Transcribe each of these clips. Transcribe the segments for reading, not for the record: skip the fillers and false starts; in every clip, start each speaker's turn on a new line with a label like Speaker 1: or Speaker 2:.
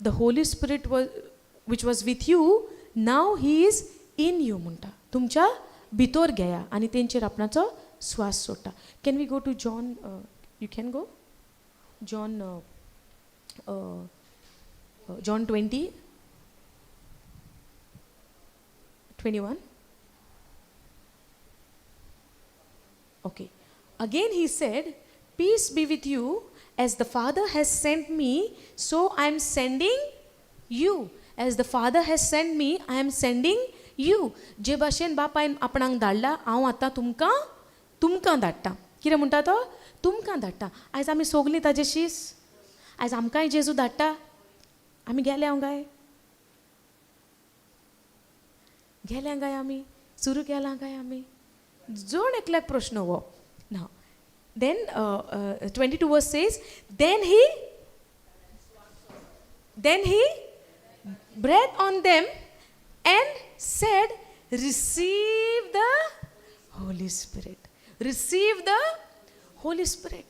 Speaker 1: The holy spirit which was with you, now he is in you म्हणटा. तुमच्या भितर घेया आनी तेंचेर आपणाचो स्वास सोडटा. Can we go to John? You can go John John 20:21. Okay. Again he said, peace be with you, as the Father has sent me, so I am sending you. As the Father has sent me, I am sending you. जे भाशेन बापायन आपणाक धाडला, हांव आतां तुमकां धाडटा. कितें म्हणटा तो? तुमकां धाडटा. आयज आमी सोगलीं ताजे शीस. आयज आमकांय जेजू धाडटा. आमी गेल्या काय आमी सुरू केलां काय आमी? जोड एकल्याक प्रश्न हो. Now, then 22 verse says, then he breathed on them and said, receive the Holy Spirit. Receive the Holy Spirit.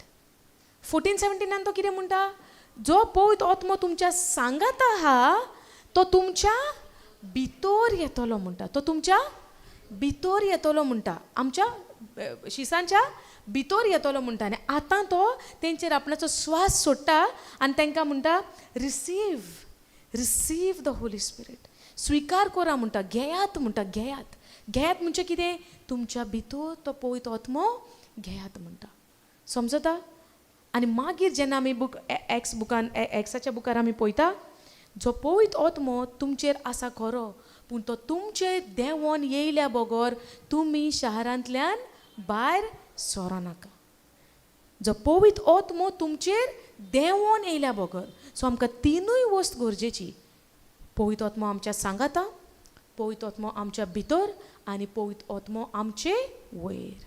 Speaker 1: 14:17 तो कितें म्हणटा? जो पवित्र आत्मो तुमच्या सांगात आहा तो तुमच्या भितर येतलो म्हणटा. तो तुमच्या भितर येतलो म्हणटा. आमच्या शिसांच्या भितर येतलो म्हणटा. आनी आतां तो तेंचेर आपणाचो स्वास सोडटा आनी तांकां म्हणटा रिसीव द होली स्पिरीट. स्विकार करा म्हणटा. घेयात म्हणटा. घेयात म्हणजे कितें? तुमच्या भितर तो पवित्र आत्मो घेयात म्हणटा. समजता? आनी मागीर जेन्ना आमी एक्साच्या बुकार आमी पळयता, जो पवित्र आत्मो तुमचेर आसा खरो, पूण तो तुमचे देंवोन येयल्या बगर तुमी शारांतल्यान भायर सोरो नाका. जो पवित्र आत्मो तुमचेर देंवोन येयल्या बगर. सो आमकां तिनूय वस्त गरजेची. पवित्र आत्मो आमच्या सांगाता, पवित्र आत्मो आमच्या भितर आनी पवित्र आत्मो आमचे वयर.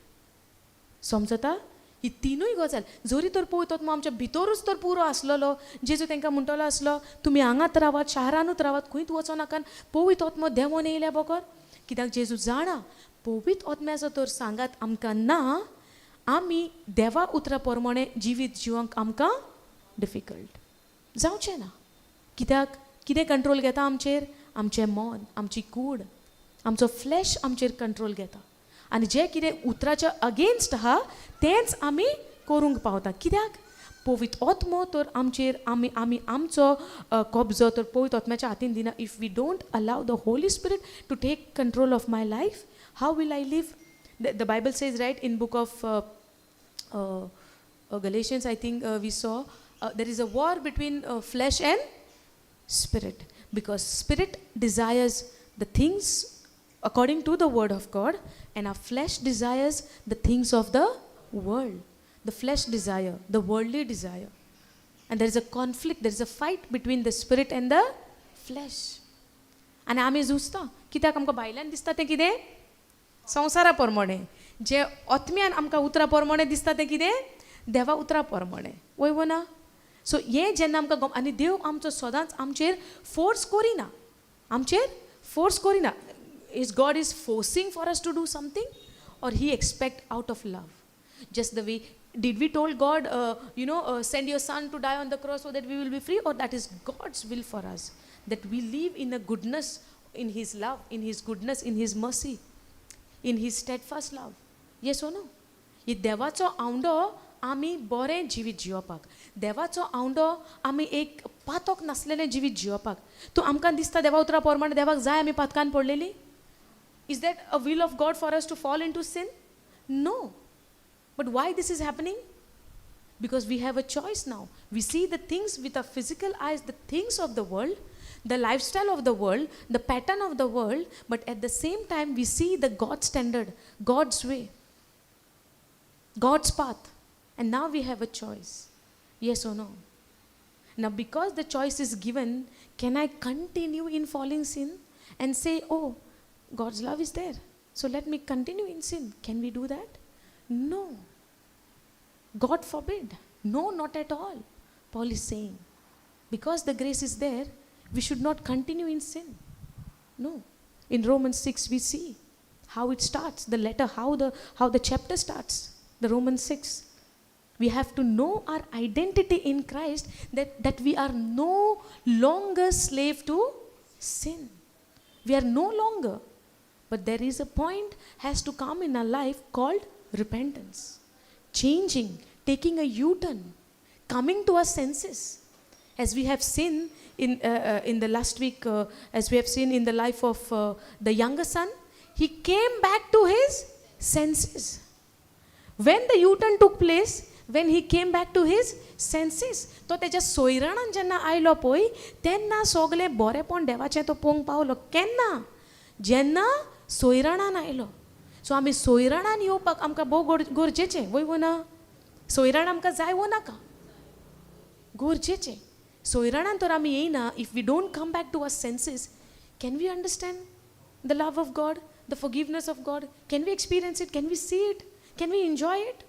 Speaker 1: समजता? ही तिनूय गजाल. जरी तर पवित्र आत्मो आमच्या भितरूच तर पुरो आसलेलो, जेजू तांकां म्हणटलो आसलो, तुमी हांगात रावात, शारांतूच रावात, खंयच वचो नाका, पवित्र आत्मो देंवोन येयल्या बगर. कित्याक जेजू जाणा पवित्र आत्म्याचो तर सांगात आमकां ना, आमी देवा उतरा प्रमाणे जिवीत जिवंक आमकां डिफिकल्ट जावचें ना. कित्याक कितें कंट्रोल घेता आमचेर? आमचें मन, आमची कूड, आमचो फ्लॅश आमचेर कंट्रोल घेता. आनी जें कितें उतराच्या अगेन्स्ट आहा तेंच आमी करूंक पावता. कित्याक? पवित्र आत्मो तर आमचेर आमचो कब्जो तर पवित्र आत्म्याच्या हातीन दिना. If we don't allow the holy spirit to take control of my life, how will I live? The Bible says, right, in book of Galatians, I think we saw there is a war between flesh and spirit, because spirit desires the things according to the word of God and our flesh desires the things of the world. The flesh desire, the worldly desire, and there is a conflict, there is a fight between the spirit and the flesh. आनी आमी झुजता. कित्याक आमकां भायल्यान दिसता तें कितें? संवसारा प्रमाणे. जे आत्म्यान आमकां उतरा प्रमाणे दिसता तें कितें? देवा उतरा प्रमाणे. वय ना? सो हें जेन्ना आमकां आनी देव आमचो सदांच आमचेर फोर्स करिना. Is God is forcing for us to do something, or he expect out of love? Just the way, did we told God, send your son to die on the cross so that we will be free, or that is God's will for us, that we live in a goodness, in his love, in his goodness, in his mercy, in his steadfast love? Yes or no? ही देवाचो आवंडो आमी बरें जिवीत जिवपाक, देवाचो आवंडो आमी एक पातक नासलेलें जिवीत जिवपाक. तूं आमकां दिसता देवा उतरा प्रमाणे देवाक जाय आमी पातकान पडलेली? Is that a will of God for us to fall into sin? No. But why this is happening? Because we have a choice now. We see the things with our physical eyes, the things of the world, the lifestyle of the world, the pattern of the world, but at the same time we see the God standard, God's way, God's path. And now we have a choice. Yes or no? Now because the choice is given, can I continue in falling sin and say, oh, God's love is there, so let me continue in sin? Can we do that? No. God forbid. No, not at all. Paul is saying, because the grace is there, we should not continue in sin. No. In Romans 6 we see how it starts, the letter, how the chapter starts, the Romans 6. We have to know our identity in Christ, that we are no longer slave to sin. We are no longer. But there is a point has to come in our life called repentance. Changing, taking a U-turn, coming to our senses. As we have seen in the last week, as we have seen in the life of the younger son, he came back to his senses. When the U-turn took place, when he came back to his senses, तो तेच्या सोयराणान जेन्ना आयलो पळय तेन्ना सगळें बरेपण देवाचें तो पळोवंक पावलो. केन्ना? जेन्ना सोयराणान आयलो. सो आमी सोयराणान येवपाक आमकां भोव गरजेचें, वय ना? सोयराण आमकां जाय वो नाका? गरजेचें. सोयराणान तर आमी येयना. If we don't come back to our senses, can we understand the love of God, the forgiveness of God? Can we experience it? Can we see it? Can we enjoy it?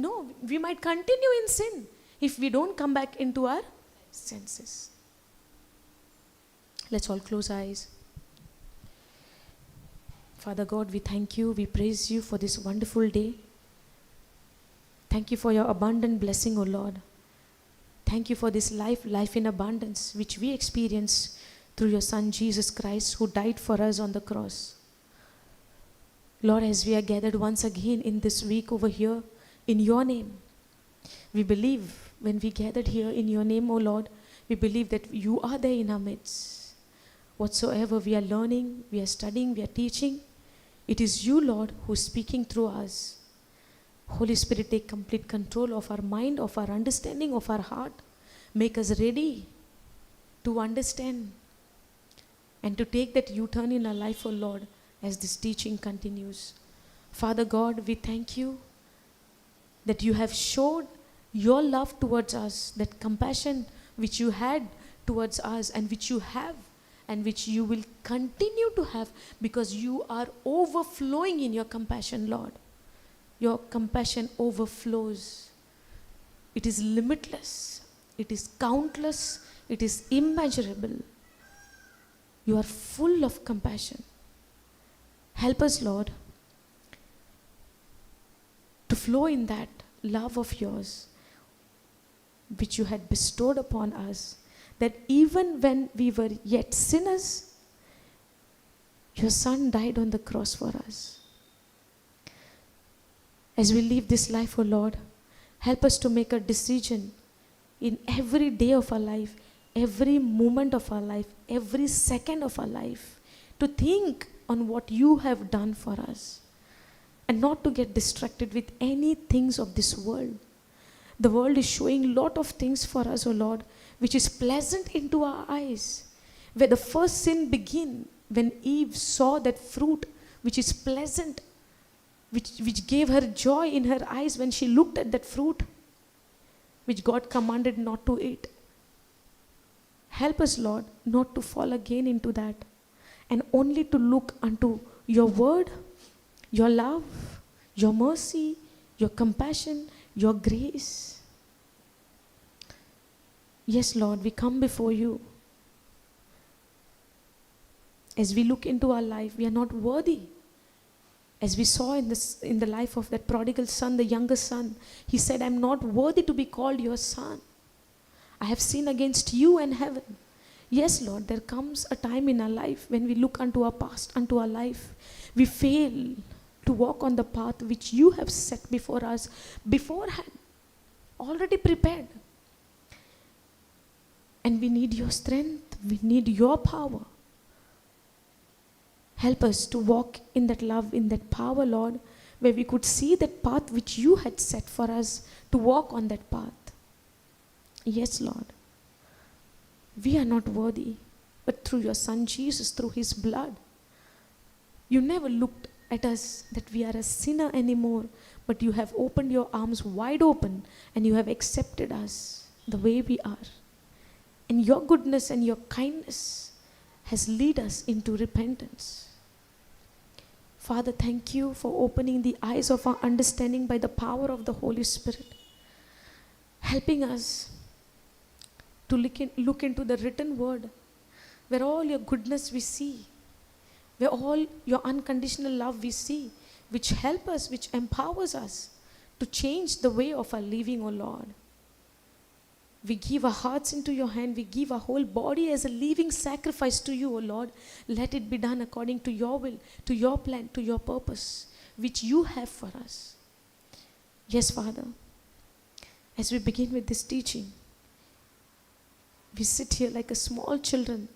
Speaker 1: No, we might continue in sin if we don't come back into our senses. Let's all close our eyes. Father God, we thank you, we praise you for this wonderful day. Thank you for your abundant blessing, O Lord. Thank you for this life in abundance, which we experience through your Son, Jesus Christ, who died for us on the cross. Lord, as we are gathered once again in this week over here, in your name, we believe when we gathered here in your name, O Lord, we believe that you are there in our midst. Whatsoever we are learning, we are studying, we are teaching, it is you, Lord, who is speaking through us. Holy Spirit, take complete control of our mind, of our understanding, of our heart. Make us ready to understand and to take that U-turn in our life, O Lord, as this teaching continues. Father God, we thank you that you have showed your love towards us, that compassion which you had towards us and which you have and which you will continue to have, because you are overflowing in your compassion, Lord. Your compassion overflows. It is limitless. It is countless. It is immeasurable. You are full of compassion. Help us, Lord, to flow in that love of yours which you had bestowed upon us, that even when we were yet sinners, your Son died on the cross for us. As we live this life, O Lord, help us to make a decision in every day of our life, every moment of our life, every second of our life, to think on what you have done for us and not to get distracted with any things of this world. The world is showing a lot of things for us, O Lord, which is pleasant into our eyes. Where the first sin began, when Eve saw that fruit which is pleasant, which gave her joy in her eyes when she looked at that fruit, which God commanded not to eat. Help us, Lord, not to fall again into that, and only to look unto your word, your love, your mercy, your compassion, your grace. Yes, Lord, we come before you. As we look into our life, we are not worthy. As we saw in the life of that prodigal son, the younger son, he said, I'm not worthy to be called your son. I have sinned against you and heaven. Yes, Lord, there comes a time in our life when we look unto our past, unto our life, we fail to walk on the path which you have set before us beforehand, already prepared. And we need your strength, we need your power. Help us to walk in that love, in that power, Lord, where we could see that path which you had set for us, to walk on that path. Yes, Lord. We are not worthy, but through your Son Jesus, through his blood, you never looked at us that we are a sinner anymore, but you have opened your arms wide open and you have accepted us the way we are. And your goodness and your kindness has led us into repentance. Father, thank you for opening the eyes of our understanding by the power of the Holy Spirit, helping us to look into the written word, where all your goodness we see, where all your unconditional love we see, which help us, which empowers us to change the way of our living, O Lord. We give our hearts into your hand. We give our whole body as a living sacrifice to you, O Lord. Let it be done according to your will, to your plan, to your purpose, which you have for us. Yes, Father. As we begin with this teaching, we sit here like a small children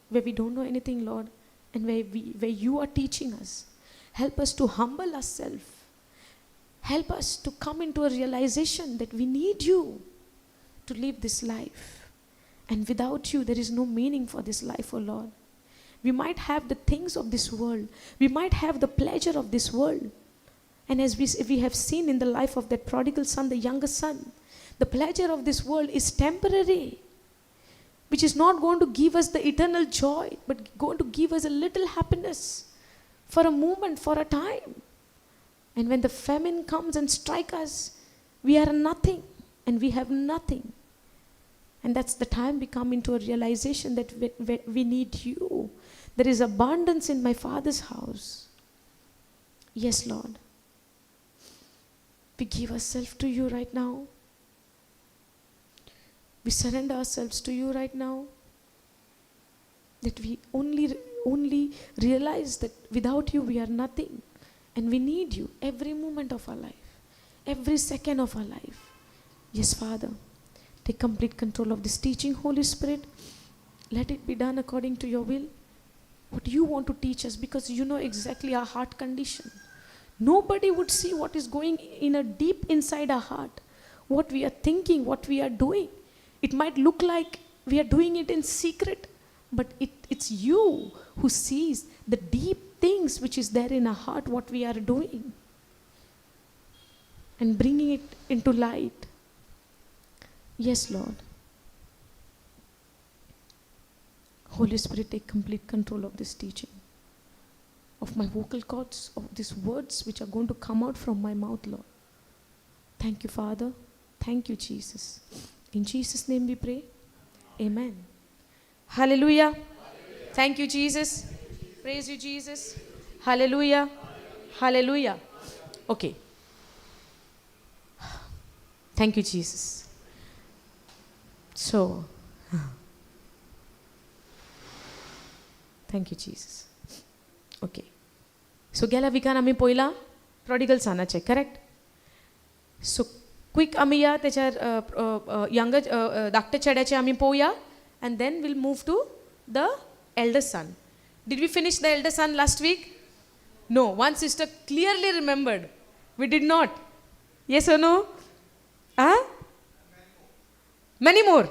Speaker 1: where we don't know anything, Lord, and where you are teaching us. Help us to humble ourselves. Help us to come into a realization that we need you to live this life. And without you, there is no meaning for this life, O Lord. We might have the things of this world. We might have the pleasure of this world. And as we have seen in the life of that prodigal son, the younger son, the pleasure of this world is temporary, which is not going to give us the eternal joy, but going to give us a little happiness for a moment, for a time. And when the famine comes and strikes us, we are nothing and we have nothing. And that's the time we come into a realization that we need you. There is abundance in my Father's house. Yes, Lord. We give ourselves to you right now. We surrender ourselves to you right now. That we only realize that without you we are nothing. And we need you every moment of our life. Every second of our life. Yes, Father. Take complete control of this teaching, Holy Spirit. Let it be done according to your will. What you want to teach us, because you know exactly our heart condition. Nobody would see what is going in a deep inside our heart. What we are thinking, what we are doing. It might look like we are doing it in secret, but it's you who sees the deep things which is there in our heart, what we are doing, and bringing it into light. Yes, Lord. Holy Spirit, take complete control of this teaching, of my vocal cords, of these words which are going to come out from my mouth, Lord. Thank you, Father. Thank you, Jesus. In Jesus' name we pray. Amen. Hallelujah. Thank you, Jesus. Praise you, Jesus. Hallelujah. Hallelujah. Okay. Thank you, Jesus. So, thank you, Jesus. Okay. So, गेल्या विकान आम्ही पळयला prodigal सनाचे, correct? So quick आम्ही या त्याच्या younger धाकट्या चेड्याचे आम्ही पळोवया, and then we'll move to the elder son. Did we finish the elder son last week? No. One sister clearly remembered. We did not. Yes or no? Huh? Many more.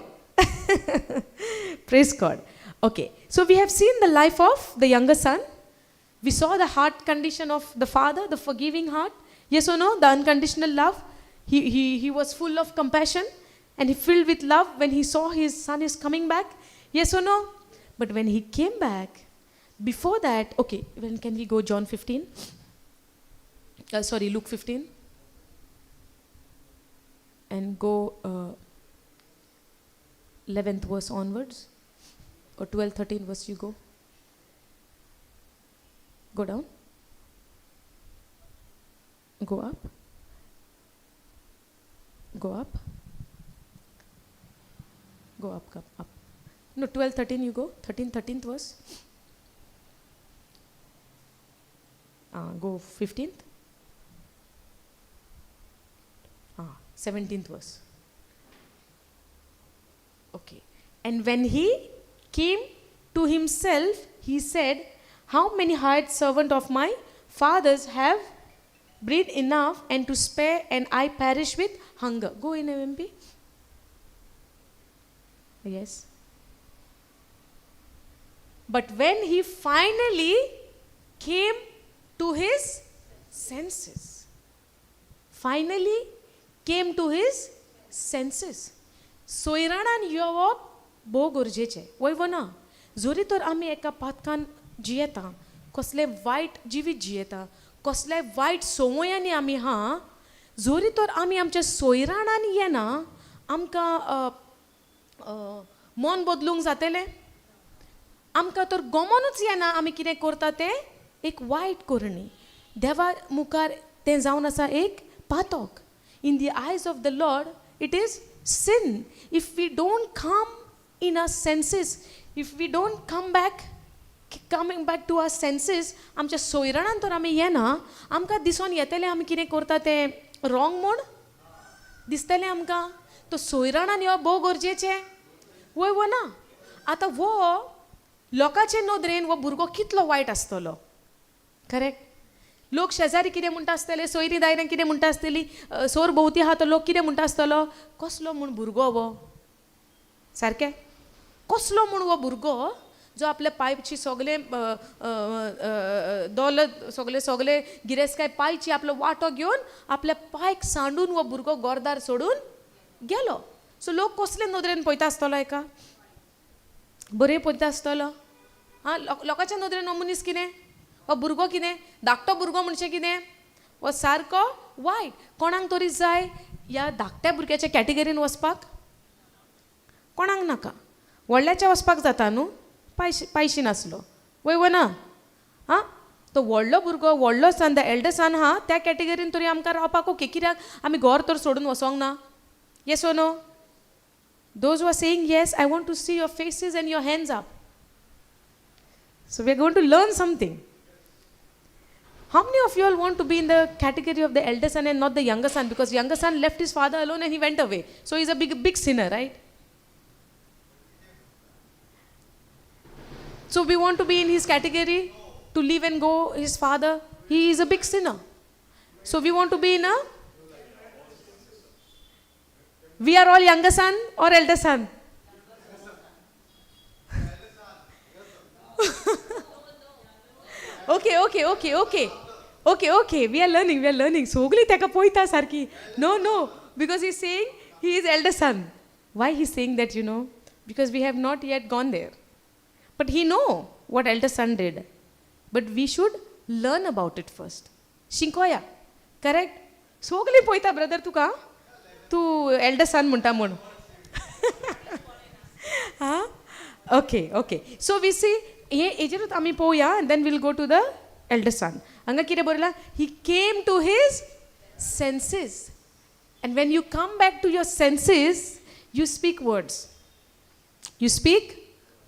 Speaker 1: Praise God. Okay. So we have seen the life of the younger son. We saw the heart condition of the father, the forgiving heart. Yes or no? The unconditional love. He was full of compassion and he filled with love when he saw his son is coming back. Yes or no? But when he came back, before that, okay, when can we go John 15? Luke 15. And go 11th verse onwards. Or 12, 13 verse you go. Go down. Go up. Go up. Go up, come up. No, 12, 13 you go. 13th verse. Go 15th. 17th verse. Okay. And when he came to himself, he said, how many hired servants of my father's have bread enough and to spare, and I perish with hunger. Go in MMP. Yes. But when he finally came to his senses, finally came to his senses. सोयराणान येवप भोव गरजेचें, वयव ना. जोरी तर आमी एका पातकान जियेता, कसले वायट जिवीत जियेता, कसले वायट संवयांनी आमी हा, जोरी तर आमी आमच्या सोयराणान येना, आमकां मन बदलूंक जातलें. आमकां तर गमनूच येना आमी कितें करता तें एक वायट करणी. देवा मुखार तें जावन आसा एक पातक. In the eyes of the Lord, it is sin. If we don't come in our senses, if we don't coming back to our senses, आमच्या सोयराणान तर आमी येना, आमकां दिसून येतलें आमी कितें करता तें रॉंग म्हूण दिसतलें आमकां. तो सोयराणान येवप भोव गरजेचें. वय वो ना. आतां वो लोकांचे नदरेन वो भुरगो कितलो वायट आसतलो. करेक्ट. लोक शेजारी कितें म्हणटा आसतले, सोयरी दायऱ्यान कितें म्हणटा आसतली, सोर भोंवती आहा तो लोक कितें म्हणटा आसतलो, कसलो म्हूण भुरगो वो. सारकें. कसलो म्हूण वो भुरगो जो आपल्या पायची सगळे दौलत सगळे गिरेस्ताय पायची आपलो वाटो घेवन आपल्या पायक सांडून वो भुरगो गोरदार सोडून गेलो. सो लोक कसले नदरेन पळयता आसतलो एका. बरें पळयता आसतलो. हां, लोकांच्या नदरेन हो मनीस कितें, हो भुरगो कितें, धाकटो भुरगो म्हणचे कितें, हो सारको वायट. कोणाक तरी जाय ह्या धाकट्या भुरग्याच्या कॅटेगरीन वचपाक, कोणाक नाका. व्हडल्याच्या वचपाक जाता न्हू, पायशी नासलो. वय वो ना. हां, तो व्हडलो भुरगो, व्हडलो सन, द एल्डर सन आहा त्या कॅटेगरीन तरी आमकां रावपाक ओके. कित्याक आमी घर तर सोडून वसोंक ना. Yes or no. Those who are saying yes, I want to see your faces and your hands up. So we are going to learn something. How many of you all want to be in the category of the elder son and not the younger son? Because younger son left his father alone and he went away. So he's a big sinner, right? So we want to be in his category, to leave and go his father. He is a big sinner. So we want to be in a... We are all younger son or elder son? Okay. We are learning. Sogli teka poita sarki. No. Because he's saying he is elder son. Why he's saying that, you know? Because we have not yet gone there. But he know what elder son did. But we should learn about it first. Shinkoya. Correct? Sogli poita brother tu ka? तू elder son म्हणटा म्हूण. हां, okay. So we सी हेजेरूच आमी पळोवया and then we'll go to the elder son. हांगा कितें बरयलां, he came to his senses. And when you come back to your senses, you speak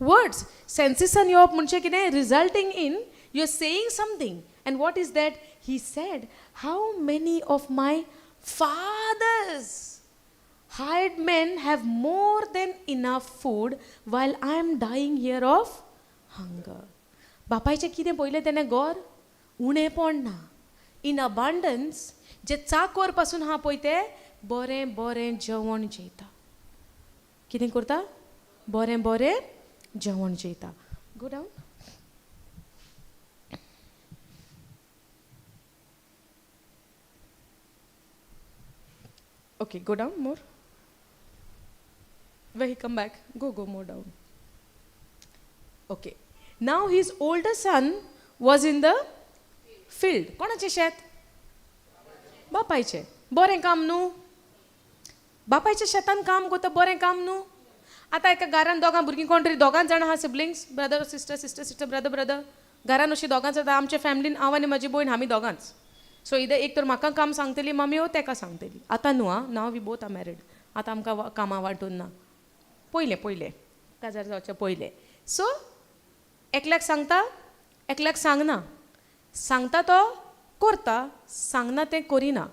Speaker 1: words. सेन्सीसान येवप म्हणजे कितें, resulting in you are saying something. And what is that? He said, how many of my fathers hired men have more than enough food while I am dying here of hunger. बापायचें कितें पयलें तेणें घर उणें पडना. इन अबांडन्स जे चाकर पासून आहा पळय ते बरें जेवण जेयता. कितें करता? बरें जेवण जेयता. गो down. Okay, go down more. Where he come back? Go more down. Okay. Now his older son was in the field. कोणाचे शेत? बापायचे. बरें काम न्हू. बापायच्या शेतान काम करता बरें काम न्हू. आतां एका घरान दोगां भुरगीं कोण तरी दोगां जाणां आहा सिबलिंग्स, ब्रदर सिस्टर ब्रदर. घरान अशीं दोगांच जाता. आमच्या फॅमिलीन हांव आनी म्हजी भयण आमी दोगांच. सो इधर एक तर म्हाका काम सांगतली मम्मी, हो तेका सांगतली. आतां न्हू आं, now we both are married. आतां आमकां कामां वांटून ना. पयलें काजार जावचे पयलें. सो एकल्याक सांगता, एकल्याक सांगना. सांगता तो करता, सांगना तें करिना.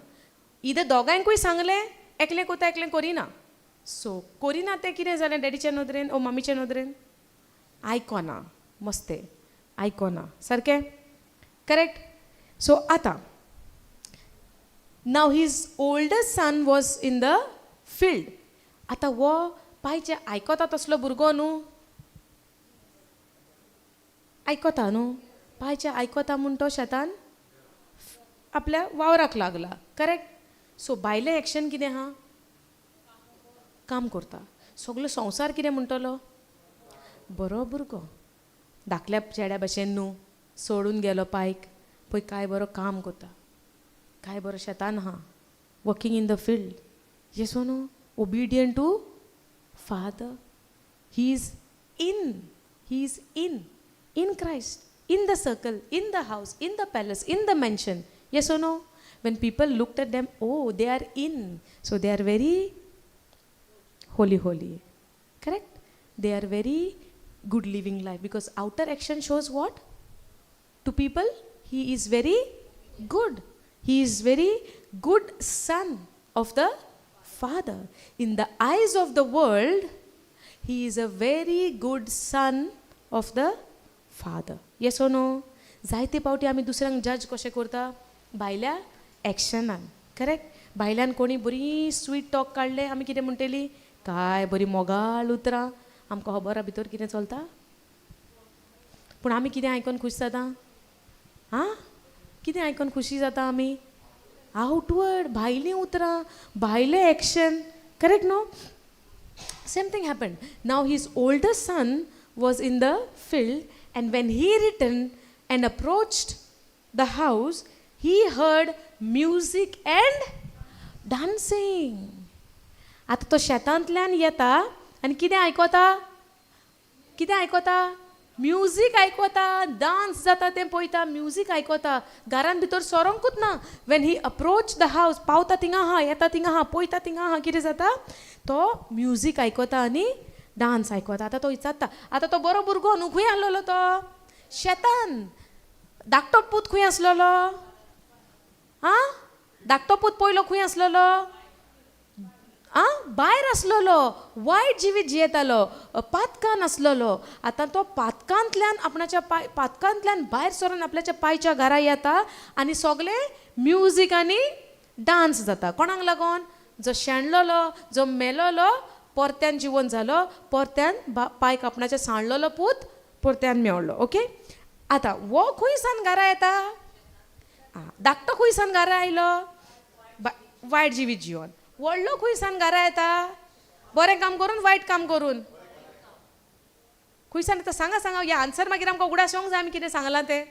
Speaker 1: इधर दोगांयकूय सांगलें, एकलें कोता एकलें करिना. सो करिना तें कितें जालें डॅडीच्या नदरेन ओ मम्मीच्या नदरेन? आयकोना. मस्ते आयकोना. सारकें? करेक्ट? सो आतां now his older son was in the field. आतां वो पायचे आयकोता तसलो भुरगो न्हू. आयकोता न्हू. पायचे आयकोता म्हूण तो शेतान आपल्या वावराक लागला. करेक्ट? सो बायलें एक्शन कितें आहा? काम करता. सगलो संवसार कितें म्हणटलो? बरो भुरगो. धाकल्या चेड्या भशेन न्हू. सोडून गेलो पायक. पळय काय बरो काम करता. काय बरो शेतान आहा. Working in the field. Yes or no? Obedient to father. He is in Christ, in the circle, in the house, in the palace, in the mansion. Yes or no? when people looked at them, oh, they are in. So they are very holy. Correct? They are very good living life, because outer action shows what? To people, he is very good. He is very good son of the Father. In the eyes of the world, he is a very good son of the Father. Yes or no? जायते पावटी आमी दुसऱ्यांक जज कशें करता? भायल्या एक्शनान. Correct? भायल्यान कोणी बरी स्वीट टॉक काडले, आमी कितें म्हणटली? काय बरी मोगाळ उतरां. आमकां खबर आहा भितर कितें चलता? पूण आमी कितें आयकून खूश जाता? हां? कितें आयकून खुशी जाता आमी? आउटवर्ड, भायलीं उतरां, भायलें action. Correct no? Same thing happened. Now his older son was in the field, and when he returned and approached the house, he heard music and dancing. आता तो शेतांतल्यान येता आनी कितें आयकोता? कितें आयकोता? म्युजीक आयकोता, डान्स जाता तें पळयता, म्युजीक आयकोता. घरान भितर सोरोंकूच ना. वेन ही अप्रोच द हावस, पावता थिंगा आहा, येता थिंगा आहा, पळयता थिंगा आहा, कितें जाता? तो म्युजीक आयकोता आनी डान्स आयकोता. आतां तो विचारता, आतां तो बरो भुरगो न्हू, खंय आसलेलो तो? शेतान. धाकटो पूत खंय आसलेलो? आं? धाकटो पूत पयलो खंय आसलेलो? भायर आसलेलो, वायट जिवीत जियेतालो, पातकान आसलेलो. आतां तो पातकांतल्यान आपणाच्या पातकांतल्यान भायर सरून आपल्याच्या पायच्या घरा येता आनी सगळे म्युजीक आनी डान्स जाता. कोणाक लागून? जो शेणलेलो, जो मेलोलो, परत्यान जिवन जालो, परत्यान पायक आपणाच्या सांडलेलो पूत परत्यान मेळ्ळो. ओके? आतां वो खंय सान घरा येता? धाकटो खंय सान घरा आयलो? वायट जिवीत जिवन. व्हडलो खंय सान घरा येता? बरें काम करून, वायट काम करून? खंय सान येता? सांगा या आन्सर मागीर आमकां उगडास येवंक जाय आमी कितें सांगलां तें.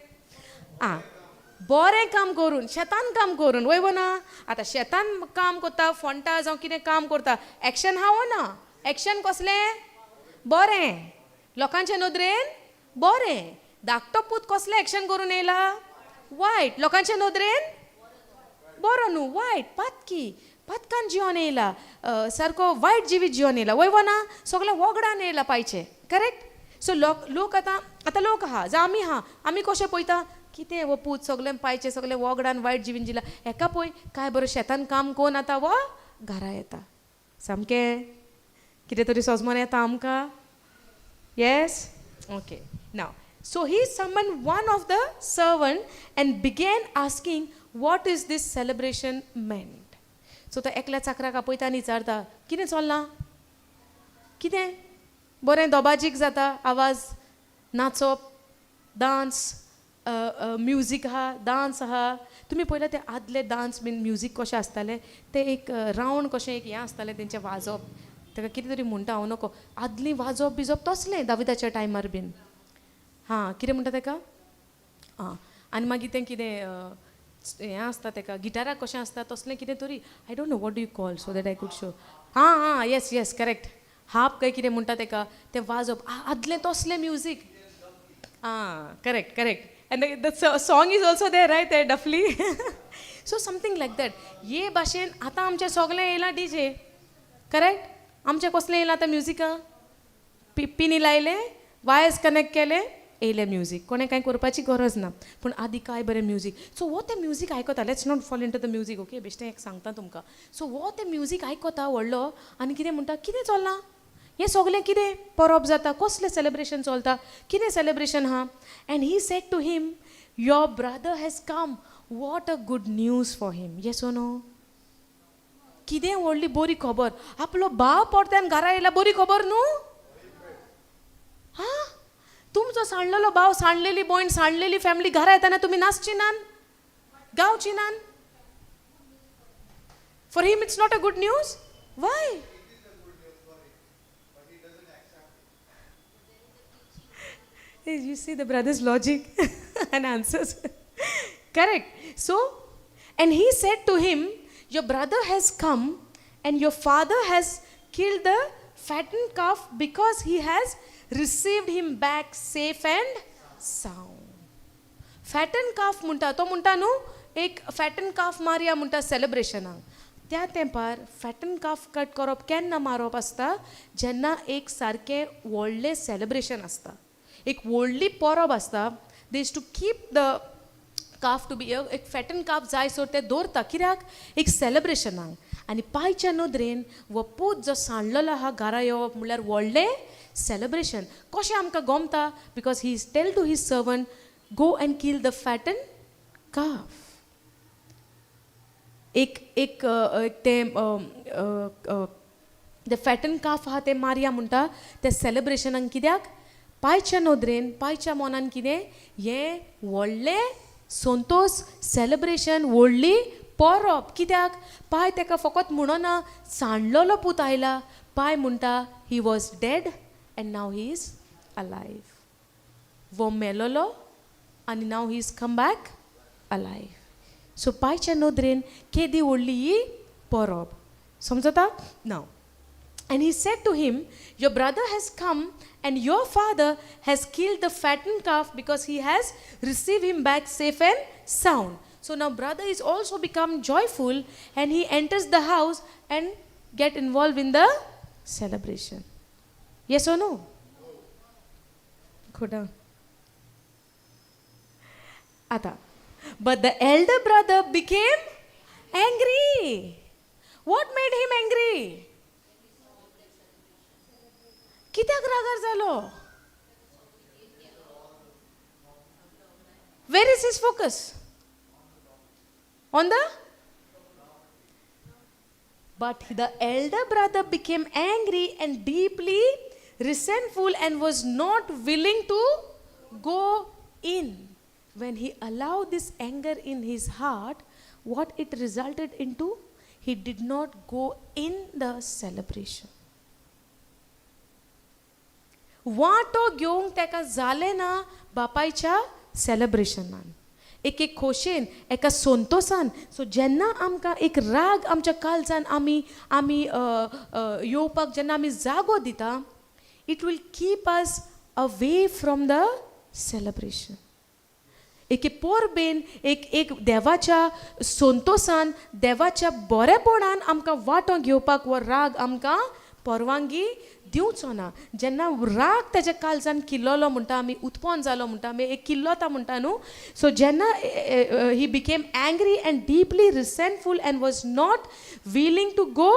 Speaker 1: बरें काम करून, शेतान काम करून, वय ना? आतां शेतान काम करता, फोंटा जावं कितें काम करता, एक्शन हा वो ना? एक्शन कसलें? बरें. लोकांचे नदरेन बरें. धाकटो पूत कसलें एक्शन करून येयला? वायट. लोकांचे नदरेन बरो न्हू, वायट, पातकी. पातकान जिवन येयला, सारको वायट जिवीत जिवन येयला, वय ना? सगळे वगडान येयला पायचे. करेक्ट? सो लोक आतां लोक आहा, जावं आमी आहा, आमी कशें पळयता? कितें वो पूत सगळे पायचे, सगळे वगडान वायट जिवीन जिला. हेका पळय, काय बरो शेतान काम कोन्न आतां वो घरा येता. सामकें कितें तरी सोजमोन येता आमकां. Yes? Okay. Now so he summon one of the servant and began asking what is this celebration meant. So तो एकल्या चाकराक आपयता आनी विचारता, कितें चल्लां? कितें? बरें दोबाजीक जाता, आवाज, नाचप, डान्स, म्युजीक आहा, डान्स आहा. तुमी पळयलें ते आदले डान्स बीन म्युजीक कशें आसतालें, ते एक रावंड कशें एक हें आसतालें तेंचें वाजप, ताका कितें तरी म्हणटा, हांव नको. आदलीं वाजप बिजप तसलें दाविदाच्या टायमार बीन. कितें म्हणटा ताका? आनी मागीर तें कितें हें आसता ताका गिटाराक कशें आसता तसलें कितें तरी. I don't know what do you call so that I could show. Yes correct. हाप काय कितें म्हणटा ताका, तें वाजप आदलें तसलें music. Correct. And the song is also there, right? डफली. So something like that. हे भाशेन आतां आमचें सगळें येयलां डीजे. करेक्ट? आमचें कसलें येयलां आतां म्युजिका? पिनी लायलें, वायर्स कनेक्ट केले, येयलें म्युजीक. कोणें कांय करपाची गरज ना. पूण आदीं काय बरें म्युजीक. सो वो तें म्युजीक आयकता. Let's not fall into the music. Okay? बेश्टें एक सांगता तुमकां. सो वो तें म्युजीक आयकता व्हडलो आनी कितें म्हणटा, कितें चल्लां? हें सगलें कितें परब जाता? कसलें सेलिब्रेशन चलता? कितें सेलिब्रेशन आहा? And he said to him, your brother has come. What a good news for him. Yes or no? कितें व्हडली बरी खबर. आपलो भाव परत्यान घरा येयला, बरी खबर न्हू? तुमचो सांडलेलो भाव, सांडलेली भयण, सांडलेली फॅमिली घरा येताना तुमी नाचची नान, गावची नान? For him it's not a good news. Why? You see the brother's logic and answers. Correct. So, and he said to him, your brother has come and your father has killed the fattened calf because he has received him back safe and sound. Fattened calf म्हणटा तो म्हणटा न्हू, एक fatten काफ मारया म्हणटा सेलिब्रेशनाक. त्या तेंपार फॅटन काफ cut करप केन्ना मारप आसता जेन्ना एक सारकें व्हडलें सेलिब्रेशन आसता, एक व्हडली परब आसता. They is to keep the calf to be एक फॅटन काफ जाय सो ते दवरता कित्याक एक सेलिब्रेशनाक. आनी पांयच्या नदरेन वो पूत जो सांडलेलो आहा घरा येवप म्हणल्यार व्हडलें सेलिब्रेशन. कशें आमकां गमता because he is tell to his servant go and kill the fatten calf. एक ते फॅटन काफ आहा ते मारया म्हणटा त्या सेलिब्रेशनाक. कित्याक पांयच्या नदरेन पांयच्या मनान कितें हें व्हडलें संतोश सेलिब्रेशन, व्हडली परब. कित्याक पांय ताका फकत म्हणना सांडलेलो पूत आयला, पांय म्हणटा he was dead and now he is alive. वो मेलोलो आनी नाव ही इज कम बॅक अलायव. सो पांयच्या नदरेन केदी व्हडली ही परब. समजता? नाव and he said to him, your brother has come and your father has killed the fattened calf because he has received him back safe and sound. So now brother is also become joyful and he enters the house and get involved in the celebration. Yes or no? Go down. Ata. But the elder brother became angry. What made him angry? कित्याक रागार जालो? Where is his focus? On the? But the elder brother became angry and deeply resentful and was not willing to go in. When he allowed this anger in his heart, what it resulted into? He did not go in the celebration. वांटो घेवंक ताका जालें ना बापायच्या सेलिब्रेशनान, एक खोशेन, एका संतोशान. सो जेन्ना आमकां एक राग आमच्या काळजान आमी येवपाक जेन्ना आमी जागो दिता, it will keep us away from the celebration. एक परबेन एक देवाच्या संतोशान, देवाच्या बरेपणान आमकां वांटो घेवपाक वो राग आमकां परवानगी दिवचो ना. जेन्ना राग ताच्या काळजान किल्लोलो म्हणटा आमी, उत्पन्न जालो म्हणटा आमी, एक किल्लोता म्हणटा न्हू. सो जेन्ना he became angry and deeply resentful and was not willing to go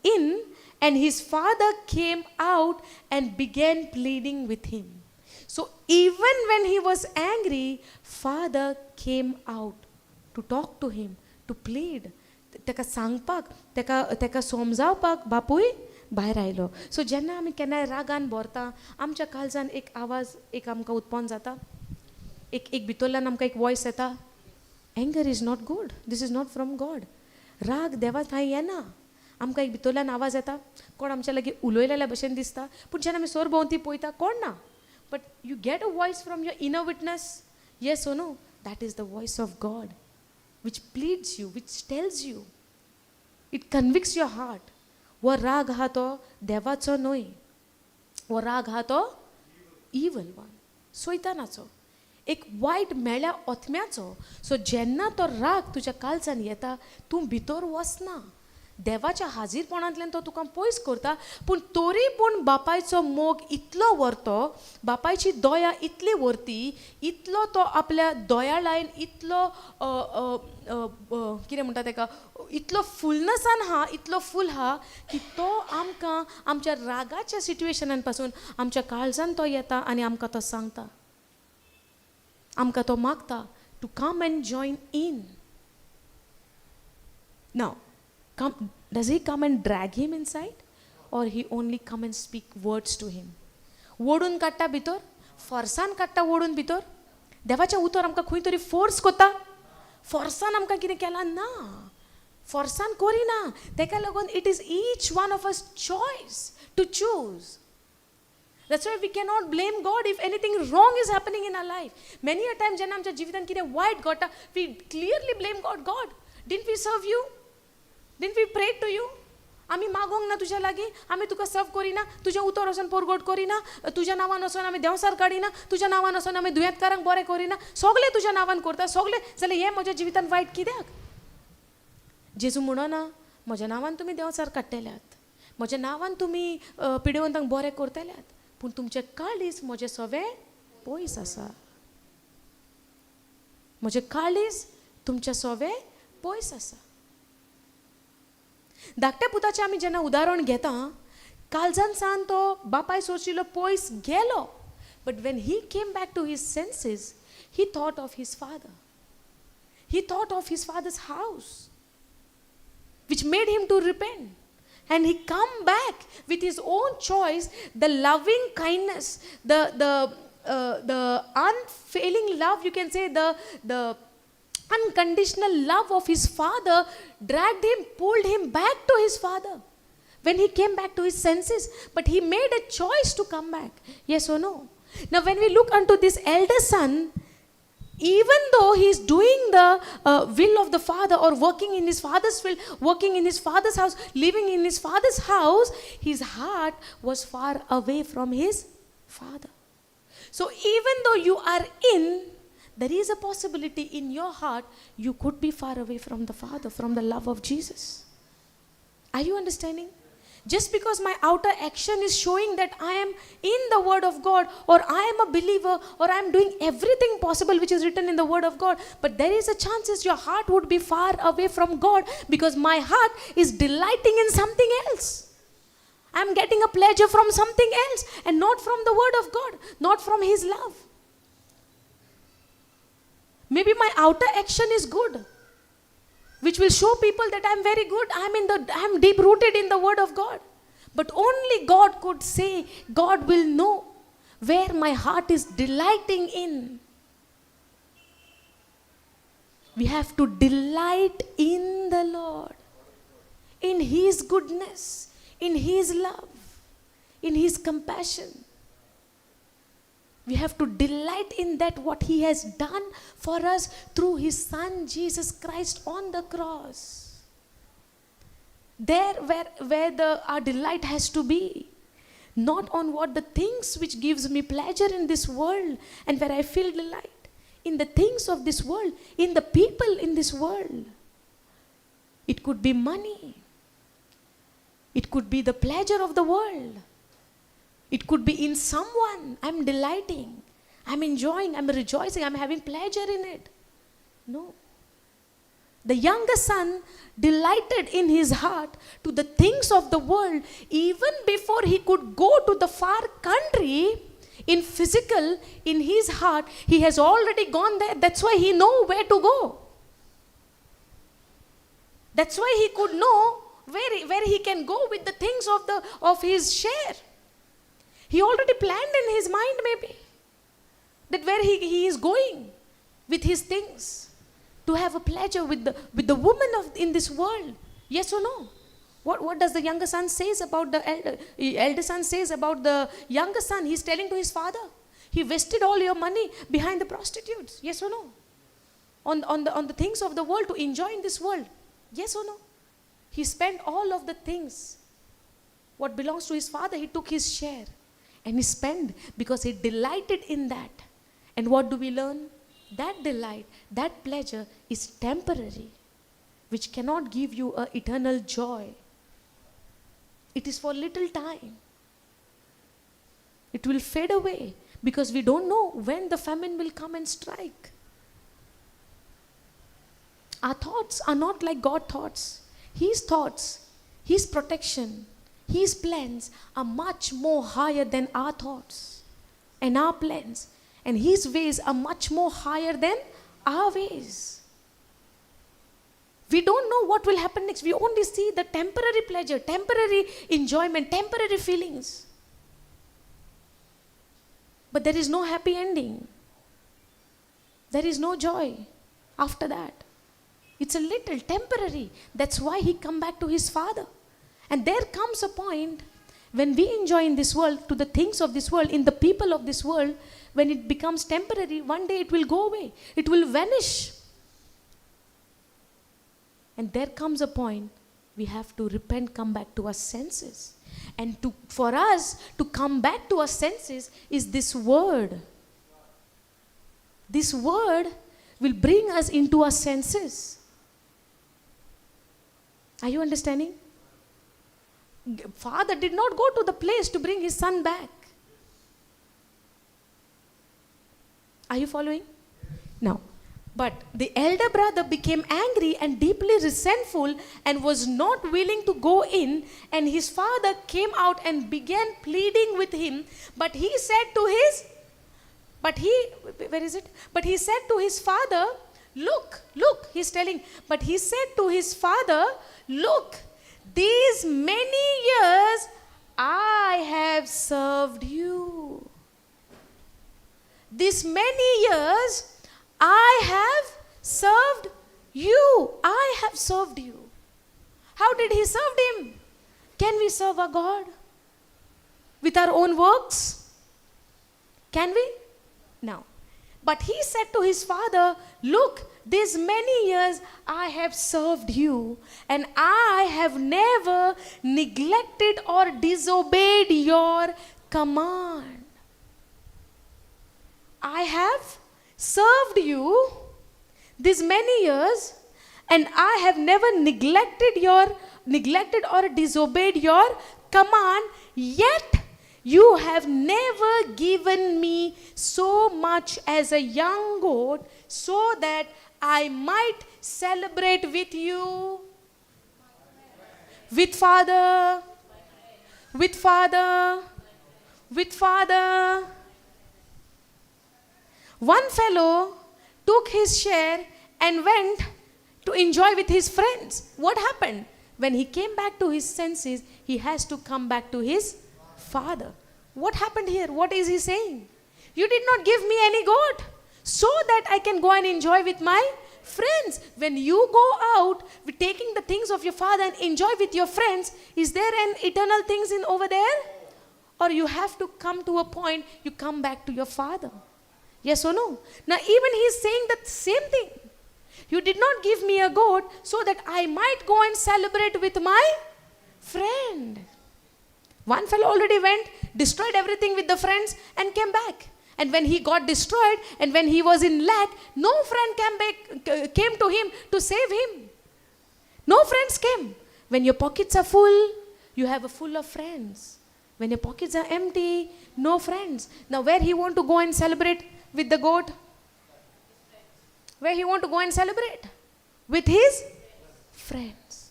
Speaker 1: in, and his father came out and began pleading with him. So even when he was angry, father came out to talk to him, to plead. ताका सांगपाक, ताका समजावपाक बापूय भायर आयलो. सो जेन्ना आमी केन्नाय रागान भरता, आमच्या काळजान एक आवाज एक आमकां उत्पन्न जाता, एक भितरल्यान आमकां एक वॉयस येता, anger is not good, this is not from God. राग देवा थंय येना. आमकां एक भितरल्यान आवाज येता, कोण आमच्या लागीं उलयलेल्या भशेन दिसता, पूण जेन्ना आमी सरभोंवती पळयता कोण ना. But you get a voice from your inner witness. Yes or no? That is the voice of God which pleads you, which tells you, it convicts your heart. वो राग हा तो देवाचो न्हय, वो राग हा तो इवल वन, सैतानाचो, एक वायट मेळ्या ओथम्याचो. सो जेन्ना तो राग तुज्या काळजान येता, तूं भितर वचना. देवाच्या हाजीरपणांतल्यान तो तुका पयस करता, पूण तरी पूण बापायचो मोग इतलो व्हरतो, बापायची दया इतली व्हरती, इतलो तो आपल्या दोयाळायन इतलो कितें म्हणटा ताका, इतलो फुलनसान हा, इतलो फूल हा की तो आमकां आमच्या रागाच्या सिट्युएशनां पासून आमच्या काळजान तो येता आनी आमकां तो सांगता, आमकां तो मागता to come and join in. Now does he come and drag him inside or he only come and speak words to him? ओडून काडटा भितर, फोर्सान काडटा ओडून भितर. देवाचें उतर आमकां खंय तरी फोर्स कोत्ता, फोर्सान आमकां कितें केलां ना, फोर्सान करिना. तेका लागून it is each one of us choice to choose. That's why we cannot blame God if anything wrong is happening in our life. Many a time जेन्ना आमच्या जिवितान कितें वायट घडटा, we clearly blame God. God, didn't we serve you? Didn't we pray to you? आमी मागोंक ना तुज्या लागीं, आमी तुका सर्व करिना, तुजें उतर वचोन पोरगोट करिना, तुज्या नांवान वचोन आमी देंवसार काडिना, तुज्या नांवान वचोन आमी दुयेंतकारांक बरें करिना, सगळें तुज्या नांवान करता, सगळें. जाल्यार हें म्हज्या जिवितांत वायट कित्याक? जेजू म्हणना म्हज्या नांवान तुमी देंवचार काडटल्यात, म्हज्या नांवान तुमी पिडेवंतांक बरें करतल्यात, पूण तुमचें काळीज म्हजें सवें पयस आसा. म्हजें काळीज तुमचें सवें पयस आसा. धाकट्या पुताचें आमी जेन्ना उदाहरण घेता, काळजान सान तो बापाय सोडशिल्लो पयस गेलो, but when he came back to his senses, he thought of his father. He thought of his father's house, which made him to repent. And he come back with his own choice, the loving kindness, the unfailing love, you can say, the unconditional love of his father dragged him, pulled him back to his father when he came back to his senses. But he made a choice to come back. Yes or no? Now when we look unto this elder son, even though he is doing the will of the father, or working in his father's will, working in his father's house, living in his father's house, his heart was far away from his father. So even though you are in, there is a possibility in your heart you could be far away from the father, from the love of Jesus. Are you understanding? Just because my outer action is showing that I am in the word of God, or I am a believer, or I am doing everything possible which is written in the word of God, but there is a chances your heart would be far away from God, because my heart is delighting in something else. I am getting a pleasure from something else, and not from the word of God, not from his love. Maybe my outer action is good, which will show people that I am very good, I am deep rooted in the word of God. But only God could say, God will know where my heart is delighting in. We have to delight in the Lord, in his goodness, in his love, in his compassion. We have to delight in that what he has done for us through his son Jesus Christ on the cross. There where our delight has to be. Not on what the things which gives me pleasure in this world and where I feel delight. In the things of this world, in the people in this world. It could be money. It could be the pleasure of the world. It could be in someone. I'm delighting, I'm enjoying, I'm rejoicing, I'm having pleasure in it. No. The younger son delighted in his heart to the things of the world even before he could go to the far country. In physical, in his heart, he has already gone there. That's why he knows where to go. That's why he could know where he can go with the things of his share. He already planned in his mind maybe that where he is going with his things to have a pleasure with the woman in this world. Yes or no? What does the younger son says about the elder son says about the younger son? He's telling to his father, he wasted all your money behind the prostitutes. Yes or no? On the things of the world to enjoy in this world. Yes or no? He spent all of the things. What belongs to his father, he took his share. And he spent because he delighted in that. And what do we learn? That delight, that pleasure is temporary, which cannot give you an eternal joy. It is for little time. It will fade away because we don't know when the famine will come and strike. Our thoughts are not like God's thoughts. His thoughts, his protection, his plans are much more higher than our thoughts and our plans. And his ways are much more higher than our ways. We don't know what will happen next. We only see the temporary pleasure, temporary enjoyment, temporary feelings. But there is no happy ending. There is no joy after that. It's a little temporary. That's why he come back to his father. And there comes a point when we enjoy in this world to the things of this world, in the people of this world, when it becomes temporary, one day it will go away. It will vanish. And there comes a point We have to repent, come back to our senses. And for us to come back to our senses is this word. This word will bring us into our senses. Are you understanding? Father did not go to the place to bring his son back. Are you following? Now, but the elder brother became angry and deeply resentful and was not willing to go in. And his father came out and began pleading with him. But he said to his, But he said to his father, look, he's telling, but he said to his father, look, these many years I have served you. These many years I have served you. I have served you. How did he serve him? Can we serve our God with our own works? Can we? No. But he said to his father, look, these many years I have served you, and I have never neglected or disobeyed your command. I have served you these many years, and I have never neglected or disobeyed your command, yet you have never given me so much as a young goat so that I might celebrate with you. With father. One fellow took his share and went to enjoy with his friends. What happened? When he came back to his senses, he has to come back to his father. What happened here? What is he saying? You did not give me any goat so that I can go and enjoy with my friends. When you go out with taking the things of your father and enjoy with your friends, is there an eternal things in over there? Or you have to come to a point, you come back to your father. Yes or no? Now even he is saying the same thing. You did not give me a goat so that I might go and celebrate with my friend. One fellow already went, destroyed everything with the friends and came back. And when he got destroyed and when he was in lack, no friend came to him to save him. No friends came. When your pockets are full, you have a full of friends. When your pockets are empty, no friends. Now where he want to go and celebrate with the goat? Where he want to go and celebrate? With his friends.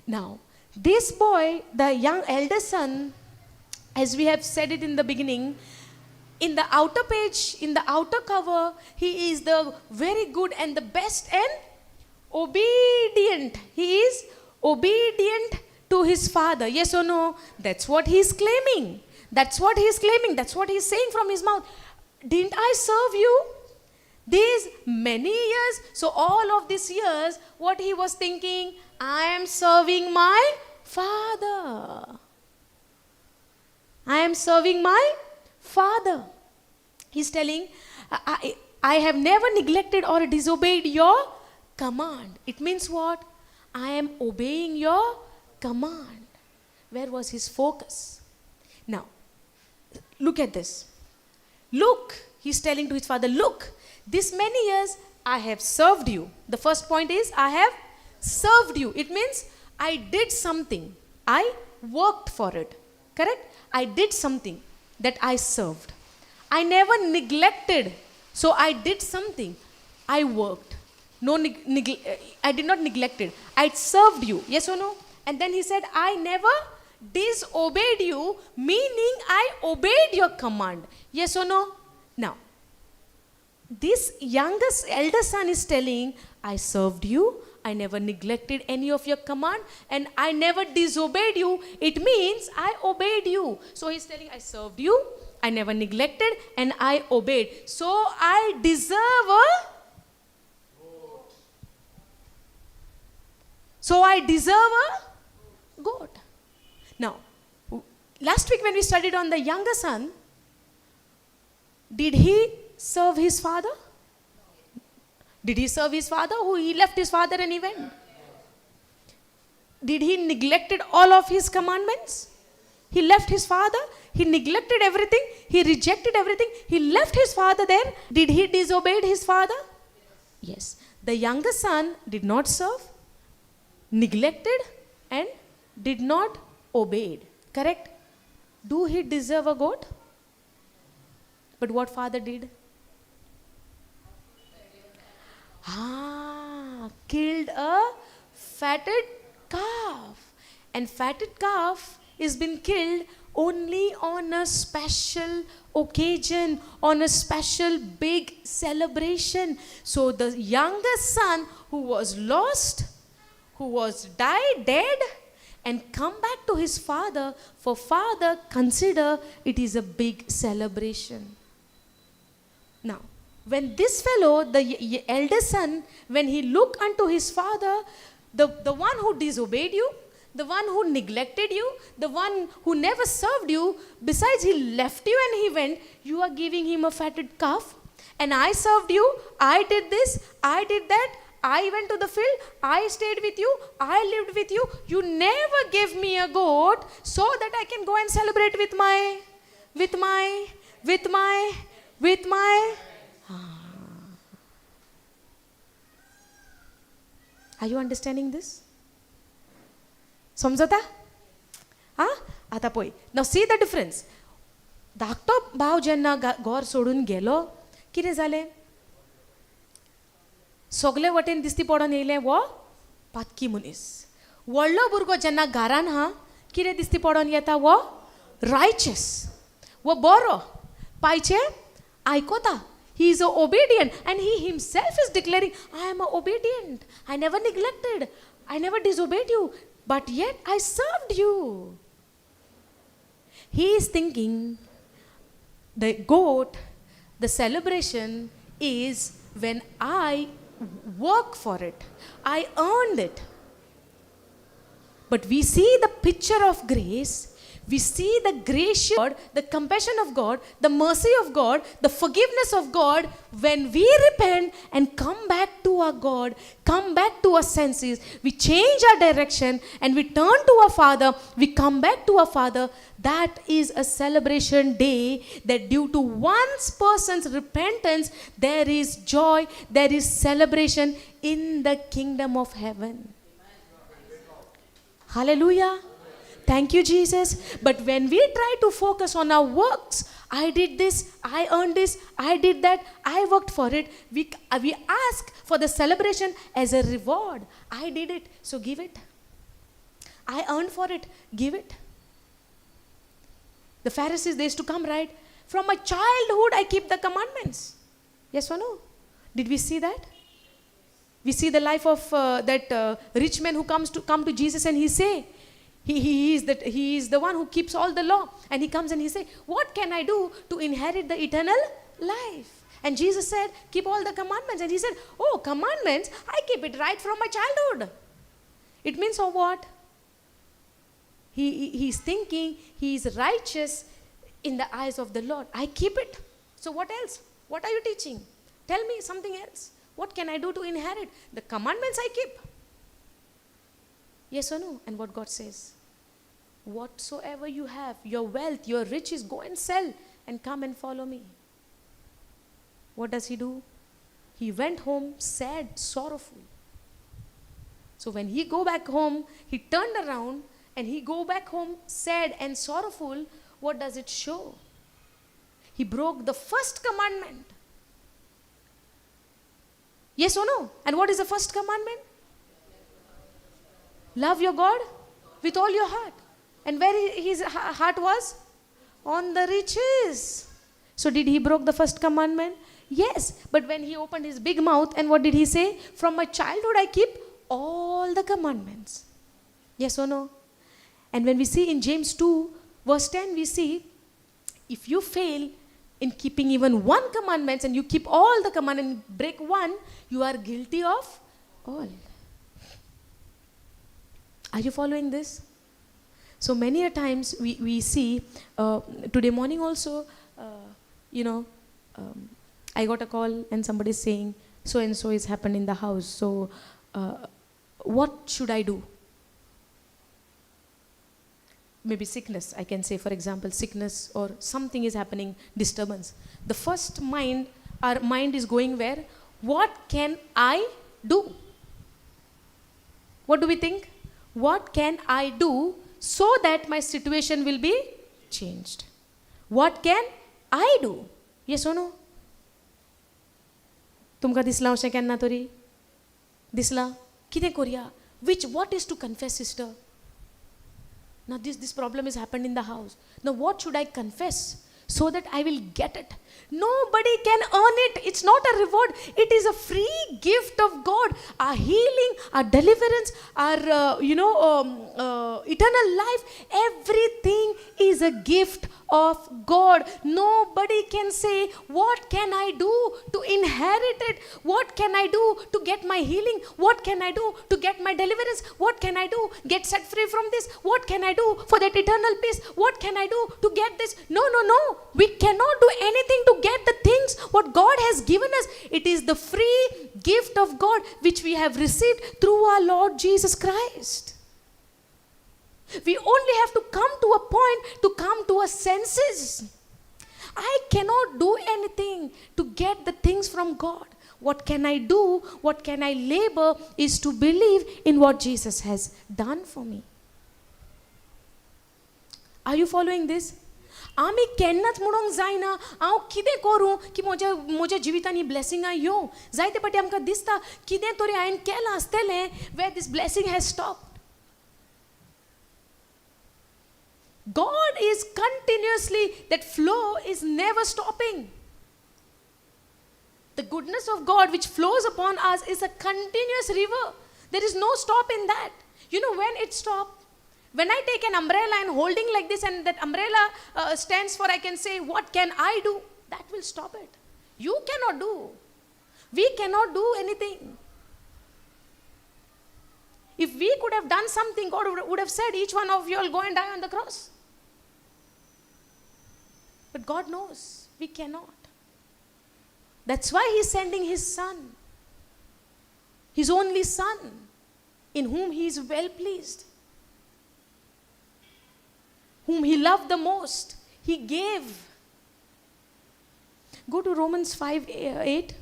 Speaker 1: Now, this boy, the young elder son, as we have said it in the beginning, in the outer page, in the outer cover, he is the very good and the best and obedient. He is obedient to his father. Yes or no? That's what he is claiming. That's what he is claiming. That's what he is saying from his mouth. Didn't I serve you these many years? So all of these years, what he was thinking, I am serving my father. I am serving my father. He's telling, I have never neglected or disobeyed your command. It means what? I am obeying your command. Where was his focus? Now, look at this. Look, he's telling to his father, look, this many years I have served you. The first point is, I have served you. It means I did something. I worked for it. Correct? I did something that I served. I never neglected. So I did something. I worked. I did not neglect it. I served you. Yes or no? And then he said, I never disobeyed you, meaning I obeyed your command. Yes or no? Now, this youngest elder son is telling, I served you, I never neglected any of your command, and I never disobeyed you. It means I obeyed you. So he's telling, I served you, I never neglected, and I obeyed. So I deserve a goat. Now, last week when we studied on the younger son, did he serve his father? Did he serve his father? He left his father and he went. Did he neglected all of his commandments? He left his father. He neglected everything. He rejected everything. He left his father there. Did he disobey his father? Yes. The younger son did not serve, neglected, and did not obey. Correct? Do he deserve a goat? But what father did? Killed a fatted calf. And fatted calf is been killed only on a special occasion, on a special big celebration. So the younger son who was lost, who was died, dead, and come back to his father, for father consider it is a big celebration. Now, when this fellow, the elder son, when he looked unto his father, the one who disobeyed you, the one who neglected you, the one who never served you, besides he left you and he went, you are giving him a fatted calf. And I served you, I did this, I did that, I went to the field, I stayed with you, I lived with you. You never gave me a goat so that I can go and celebrate with my. Are you understanding this? समजता? आता पळय. Now see the difference. धाकटो भाव जेन्ना घर सोडून गेलो, कितें जालें? सगळे वटेन दिसती पडोन येयलें वो पातकी मनीस. व्हडलो भुरगो जेन्ना घरान कितें दिसती पडोन येता वो रायचस. वो बरो. पायचे आयकोता. He is obedient, and he himself is declaring, I am obedient. I never neglected. I never disobeyed you. But yet I served you. He is thinking the goat, the celebration is when I work for it. I earned it. But we see the picture of grace. We see the grace of God, the compassion of God, the mercy of God, the forgiveness of God when we repent and come back to our God, come back to our senses. We change our direction and we turn to our Father. We come back to our Father. That is a celebration day that due to one person's repentance, there is joy, there is celebration in the kingdom of heaven. Hallelujah. Thank you, Jesus. But when we try to focus on our works, I did this, I earned this, I did that, I worked for it. We ask for the celebration as a reward. I did it, so give it. I earned for it, give it. The Pharisees, they used to come, right? From my childhood, I keep the commandments. Yes or no? Did we see that? We see the life of that rich man who come to Jesus and he say, He is the one who keeps all the law. And he comes and he says, what can I do to inherit the eternal life? And Jesus said, keep all the commandments. And he said, oh, commandments, I keep it right from my childhood. It means of what? He's thinking he is righteous in the eyes of the Lord. I keep it. So what else? What are you teaching? Tell me something else. What can I do to inherit? The commandments I keep. Yes or no? And what God says? Whatsoever you have, your wealth, your riches, go and sell and come and follow me. What does he do? He went home sad, sorrowful. So when he go back home, he turned around and he go back home sad and sorrowful. What does it show? He broke the first commandment. Yes or no? And what is the first commandment? Love your God with all your heart. And where his heart was? On the riches. So did he broke the first commandment? Yes. But when he opened his big mouth, and what did he say? From my childhood I keep all the commandments. Yes or no? And when we see in James 2 verse 10, we see if you fail in keeping even one commandment and you keep all the commandments and break one, you are guilty of all. Are you following this? So many a times we see, today morning also, I got a call and somebody is saying, so and so has happened in the house. So what should I do? maybe sickness, I can say, for example, sickness or something is happening, disturbance. The first our mind is going where? What can I do? What do we think? What can I do so that my situation will be changed? What can I do? Yes or no? तुमकां दिसला अशें केन्ना तरी? दिसला? कितें करया? What is to confess, sister? Now this problem has happened in the house. Now what should I confess so that I will get it? Nobody can earn it. It's not a reward. It is a free gift of God. Our healing, our deliverance, our eternal life, everything is a gift of God. Nobody can say, what can I do to inherit it? What can I do to get my healing? What can I do to get my deliverance? What can I do get set free from this? What can I do for that eternal peace? What can I do to get this? No. We cannot do anything to get the things what God has given us. It is the free gift of God which we have received through our Lord Jesus Christ. We only have to come to a point to come to our senses. I cannot do anything to get the things from God. What can I do? What can I labor is to believe in what Jesus has done for me. Are you following this? आमी केन्नाच म्हणूंक जायना हांव कितें करूं की म्हज्या जिवितान ही ब्लेसिंगां येवं. जायते फावटी आमकां दिसता कितें तरी हांवें केलां आसतलें where this blessing has stopped. God is continuously, that flow is never stopping. The goodness of God which flows upon us is a continuous river. There is no stop in that. You know when it stops? When I take an umbrella and holding like this, and that umbrella stands for, I can say, what can I do? That will stop it. You cannot do. We cannot do anything. If we could have done something, God would have said, each one of you will go and die on the cross. But God knows we cannot. That's why He's sending His Son, His only Son, in whom He is well pleased, whom He loved the most. He gave. Go to Romans 5:8.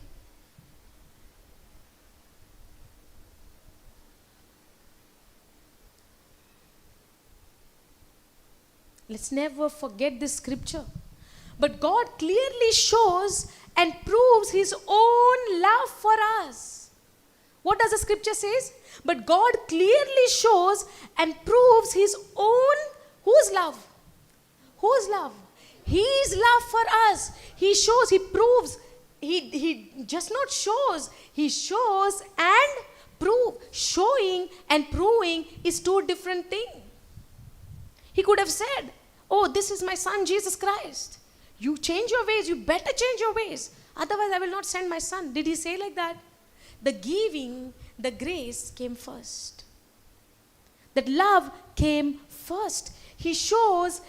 Speaker 1: Let's never forget this scripture. But God clearly shows and proves His own love for us. What does the scripture says? But God clearly shows and proves His own, whose love? Whose love? His love for us. He shows, He proves. He just not shows, He shows and proves. Showing and proving is two different things. He could have said, oh, this is my Son, Jesus Christ. You change your ways, you better change your ways. Otherwise, I will not send my Son. Did He say like that? The giving, the grace came first. That love came first. He shows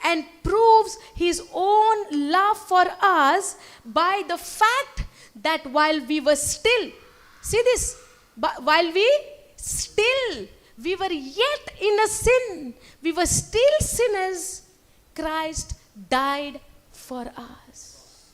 Speaker 1: and proves His own love for us by the fact that while we were still, see this, while we were yet in a sin, we were still sinners, Christ died for us.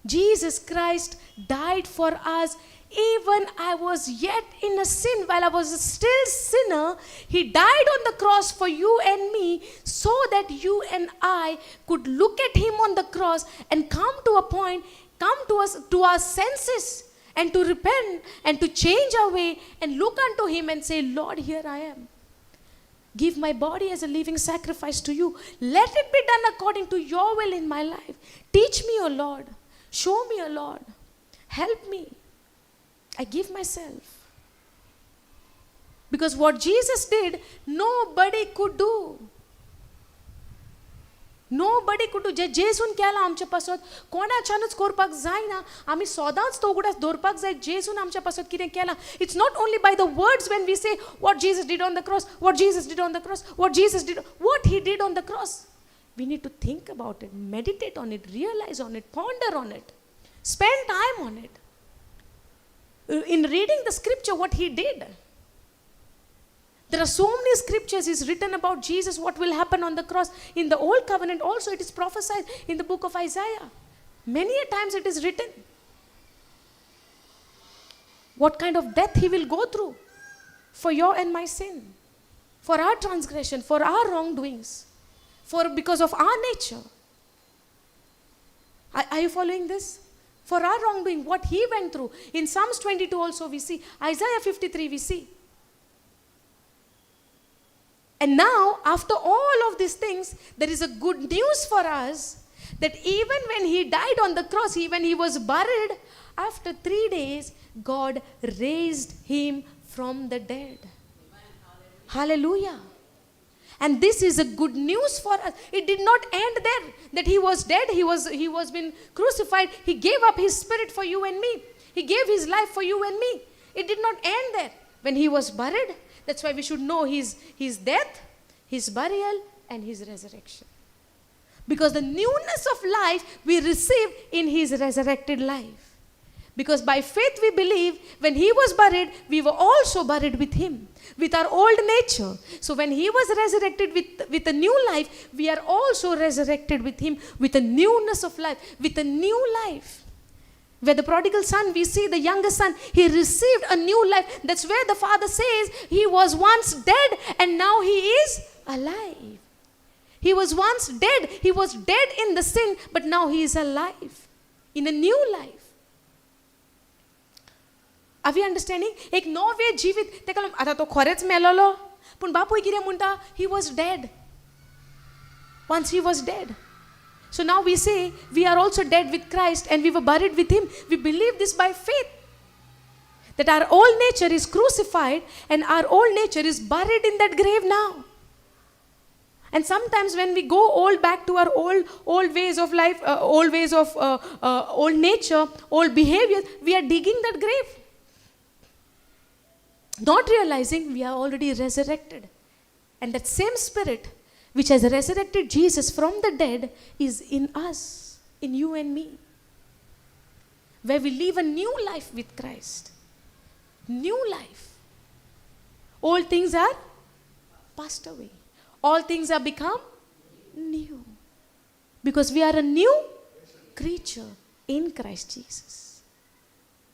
Speaker 1: Jesus Christ died for us. Even I was yet in a sin, while I was still sinner, He died on the cross for you and me, so that you and I could look at Him on the cross and come to a point, come to our senses, and to repent and to change our way and look unto Him and say, Lord, here I am. Give my body as a living sacrifice to you. Let it be done according to your will in my life. Teach me, O Lord. Show me, O Lord. Help me. I give myself. Because what Jesus did, nobody could do. Nobody could do. जे जेसून केला आमच्या पासत कोणाच्यानच करपाक जायना. आमी सदांच तो उगडास दवरपाक जाय. जेसून आमच्या पासत कितें केला. It's not only by the words when we say what Jesus did on the cross, what Jesus did on the cross, what He did on the cross. We need to think about it, meditate on it, realize on it, ponder on it, spend time on it. In reading the scripture, what He did. There are so many scriptures is written about Jesus, what will happen on the cross. In the old covenant also it is prophesied in the book of Isaiah. Many a times it is written. What kind of death he will go through for your and my sin, for our transgression, for our wrongdoings, because of our nature. Are you following this? For our wrongdoing, what he went through. In Psalms 22 also we see, Isaiah 53 we see. And now, after all of these things, there is a good news for us that even when he died on the cross, when he was buried, after 3 days, God raised him from the dead. Hallelujah. And this is a good news for us. It did not end there, that he was dead, he was been crucified, he gave up his spirit for you and me. He gave his life for you and me. It did not end there. When he was buried, that's why we should know his death, his burial, and his resurrection. Because the newness of life we receive in his resurrected life. Because by faith we believe when he was buried, we were also buried with him, with our old nature. So when he was resurrected with a new life, we are also resurrected with him with a newness of life, with a new life. Where the prodigal son, we see the younger son, he received a new life. That's where the father says he was once dead and now he is alive. He was once dead. He was dead in the sin, but now he is alive in a new life. Are we understanding? एक नवे जीवित तेका आता तो खरेच मेलोलो पण बापूय कितें म्हणटा he was dead. Once he was dead. So now we say we are also dead with Christ and we were buried with him. We believe this by faith. That our old nature is crucified and our old nature is buried in that grave now. And sometimes when we go all back to our old ways of life, old ways of old nature, old behavior, we are digging that grave. Not realizing we are already resurrected. And that same spirit which has resurrected Jesus from the dead is in us, in you and me. Where we live a new life with Christ. New life. Old things are passed away. All things are become new. Because we are a new creature in Christ Jesus.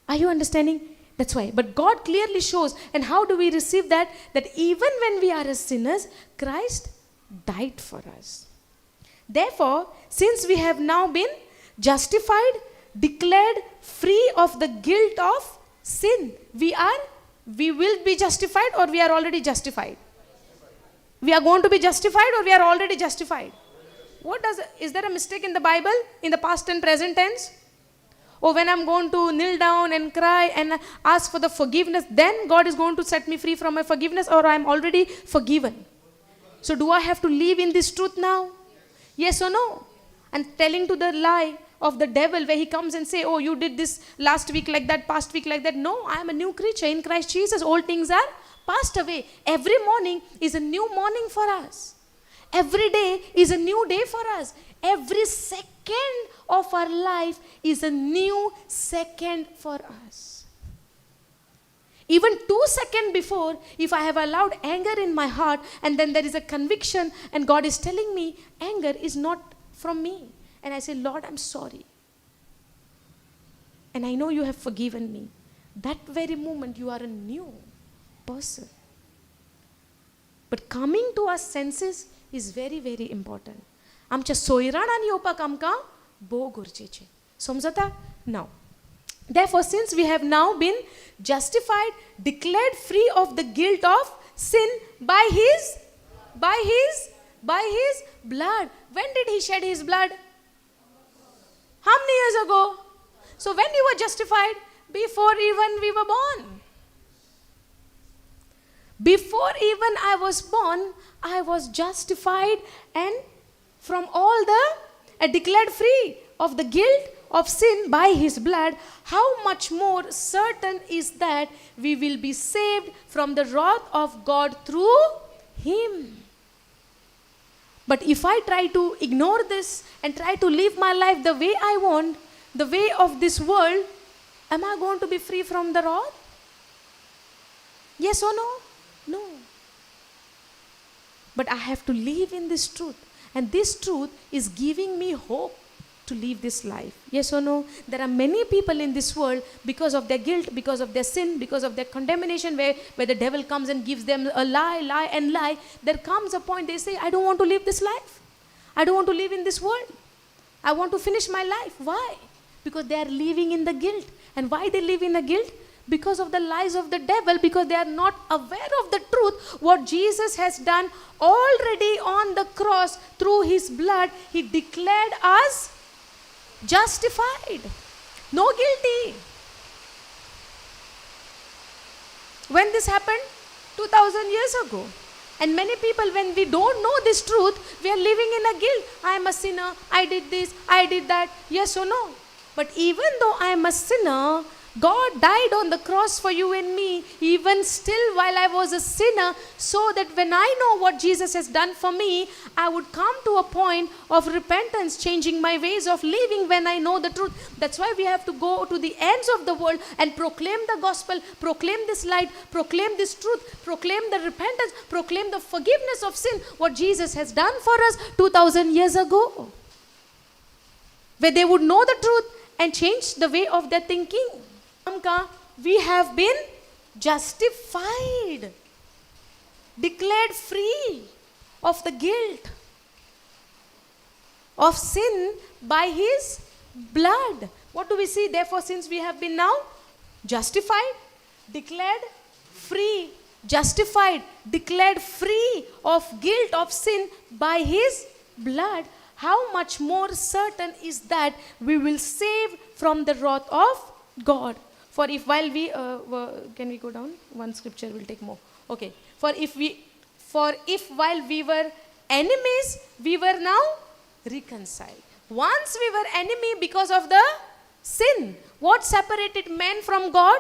Speaker 1: Are you understanding? That's why. But God clearly shows. And how do we receive that? That even when we are as sinners, Christ died for us. Therefore, since we have now been justified, declared free of the guilt of sin, we will be justified or we are already justified? We are going to be justified or we are already justified? Is there a mistake in the Bible in the past and present tense? Or when I'm going to kneel down and cry and ask for the forgiveness, then God is going to set me free from my forgiveness, or I'm already forgiven? So do I have to live in this truth now? Yes or no? And telling to the lie of the devil where he comes and say, oh, you did this last week like that, past week like that. No, I am a new creature in Christ Jesus. Old things are passed away. Every morning is a new morning for us. Every day is a new day for us. Every second of our life is a new second for us. Even 2 seconds before, if I have allowed anger in my heart and then there is a conviction and God is telling me anger is not from me. And I say, Lord, I'm sorry. And I know you have forgiven me. That very moment you are a new person. But coming to our senses is very, very important. आमच्या सोयराणान येवपाक आमकां भोव गरजेचें. समजता? Now. Therefore, since we have now been justified, declared free of the guilt of sin by his blood. When did he shed his blood? How many years ago? So when you were justified? Before even we were born. Before even I was born, I was justified and from all declared free of the guilt of sin by his blood. How much more certain is that we will be saved from the wrath of God through him. But if I try to ignore this and try to live my life the way I want, the way of this world, am I going to be free from the wrath? Yes or no? No. But I have to live in this truth. And this truth is giving me hope to live this life. Yes or no? There are many people in this world, because of their guilt, because of their sin, because of their condemnation, where the devil comes and gives them a lie. There comes a point they say, I don't want to live this life. I don't want to live in this world. I want to finish my life. Why? Because they are living in the guilt. And why they live in the guilt? Because of the lies of the devil, because they are not aware of the truth, what Jesus has done already on the cross through his blood. He declared us justified, no guilty. When this happened? 2000 years ago. And many people, when we don't know this truth, we are living in a guilt. I am a sinner, I did this, I did that. Yes or no? But even though I am a sinner, God died on the cross for you and me, even still while I was a sinner, so that when I know what Jesus has done for me, I would come to a point of repentance, changing my ways of living when I know the truth. That's why we have to go to the ends of the world and proclaim the gospel, proclaim this light, proclaim this truth, proclaim the repentance, proclaim the forgiveness of sin, what Jesus has done for us 2000 years ago. Where they would know the truth and change the way of their thinking. We have been justified, declared free of the guilt of sin by his blood. What do we see? Therefore, since we have been now justified, declared free, justified, declared free of guilt of sin by his blood, how much more certain is that we will save from the wrath of God. For if while we, can we go down? One scripture will take more. Okay. For if while we were enemies, we were now reconciled. Once we were enemy because of the sin. What separated man from God?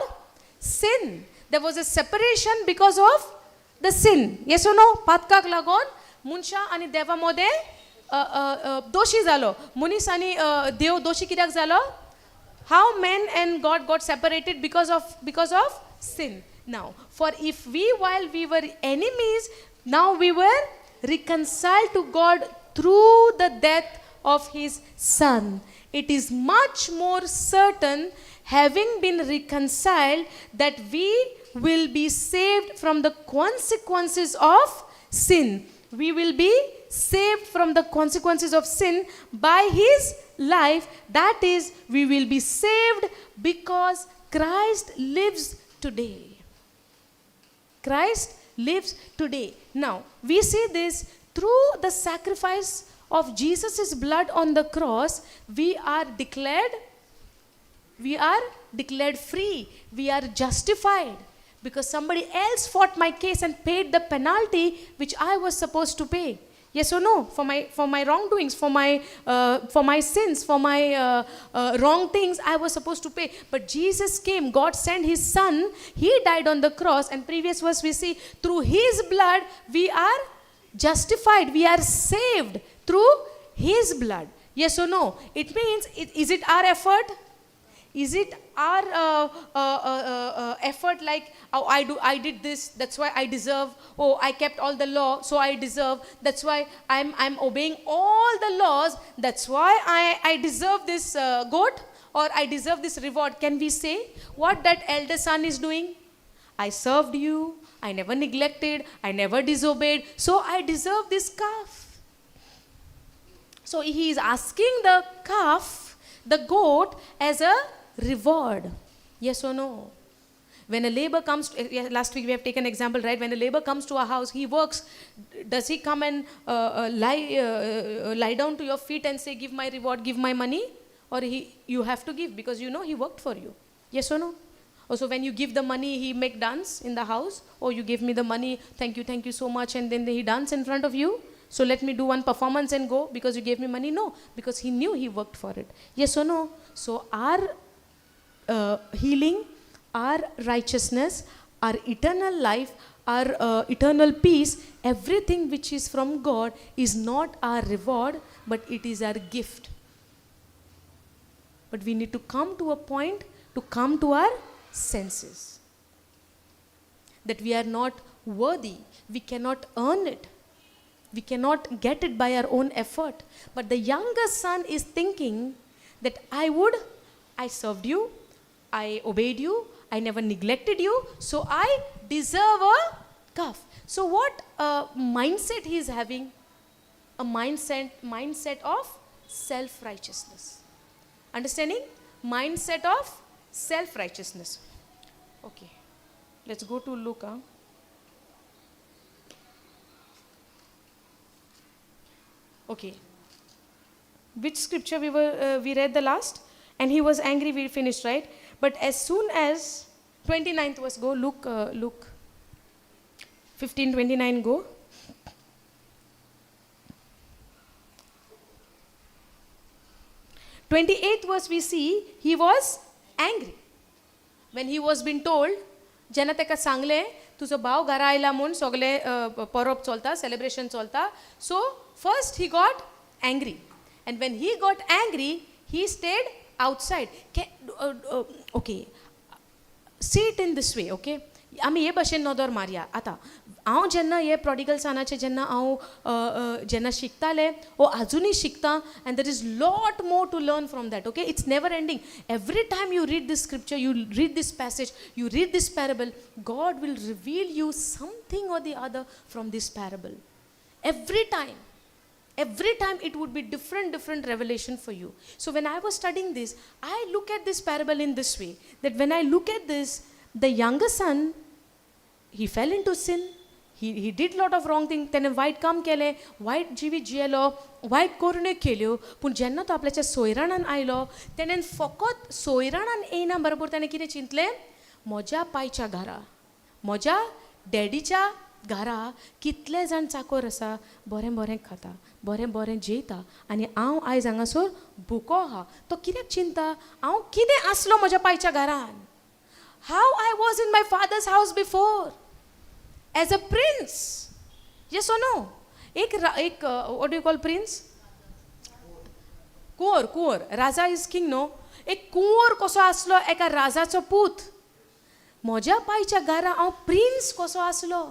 Speaker 1: Sin. There was a separation because of the sin. Yes or no? Patkak lagon, munsha ani deva mode doshi zalo. Munis ani dev doshi kidak zalo. How man and God got separated because of sin. Now, for if we, while we were enemies, now we were reconciled to God through the death of his Son. It is much more certain, having been reconciled, that we will be saved from the consequences of sin. We will be saved from the consequences of sin by his life. That is, we will be saved because Christ lives today. Christ lives today. Now, we see this through the sacrifice of Jesus' blood on the cross. We are declared free. We are justified. Because somebody else fought my case and paid the penalty which I was supposed to pay. Yes or no? For my wrongdoings, for my sins, for my wrong things, I was supposed to pay. But Jesus came. God sent his Son. He died on the cross. And previous verse we see, through his blood we are justified. We are saved through his blood. Yes or no? It means, is it our effort? Is it our effort, like, oh, I did this, that's why I deserve. Oh, I kept all the law, so I deserve. That's why I'm obeying all the laws. That's why I deserve this goat, or I deserve this reward. Can we say what that elder son is doing? I served you. I never neglected. I never disobeyed. So I deserve this calf. So he is asking the calf, the goat, as a reward. Yes or no? When a labor comes to, last week we have taken example, right? When a labor comes to a house, he works. Does he come and lie down to your feet and say, give my reward, give my money? Or you have to give because you know he worked for you. Yes or no? Also, when you give the money, he make dance in the house. Oh, you give me the money, thank you so much. And then he dance in front of you. So let me do one performance and go because you gave me money. No, because he knew he worked for it. Yes or no? So our healing, our righteousness, our eternal life, our eternal peace, everything which is from God is not our reward, but it is our gift. But we need to come to a point to come to our senses. That we are not worthy. We cannot earn it. We cannot get it by our own effort. But the younger son is thinking that I served you, I obeyed you, I never neglected you, so I deserve a calf. So what mindset he is having? A mindset of self-righteousness. Understanding? Mindset of self-righteousness. Okay. Let's go to Luke. Okay. Which scripture we read the last? And he was angry, we finished, right? But as soon as 29th verse, go, Luke 15:29, go. 28th verse we see, he was angry. When he was been told, जेन्ना तेका सांगलें तुजो भाव घरा आयला म्हूण सगळें परब चलता, celebration चलता. So first he got angry. And when he got angry, he stayed outside. Okay. See it in this way, okay? आमी हे भाशेन नदर मारया. आतां हांव जेन्ना हे प्रॉडिगल सनाचें जेन्ना हांव जेन्ना शिकतालें वो आजुनूय शिकता, and there is lot more to learn from that, okay? It's never ending. Every time you read this scripture, you read this passage, you read this parable, God will reveal you something or the other from this parable. Every time it would be different revelation for you. So when I was studying this, I look at this parable in this way, that when I look at this, the younger son, he fell into sin. He did lot of wrong thing. त्याने white काम केलें, white जिवीत जियेलो, white करुण्यो केल्यो. पूण जेन्ना तो आपल्याच्या सोयराणान आयलो, तेणेन फकत सोयराणान येयना बरोबर ताणें कितें चिंतलें? म्हज्या पायच्या घरा, म्हज्या डॅडीच्या घरा कितले जाण चाकर आसा, बरें बरें खाता, बरें बरें जेयता, आनी हांव आयज हांगासर भुको आहा. तो कित्याक चिंता? हांव कितें आसलो म्हज्या पायच्या घरान? How I was in my father's house before, as a prince. Yes or no? What do you call prince? Kuor. Raja is king, no? एक कुंवर कसो आसलो एका राजाचो पूत. म्हज्या पायच्या घरा हांव प्रिन्स कसो आसलो.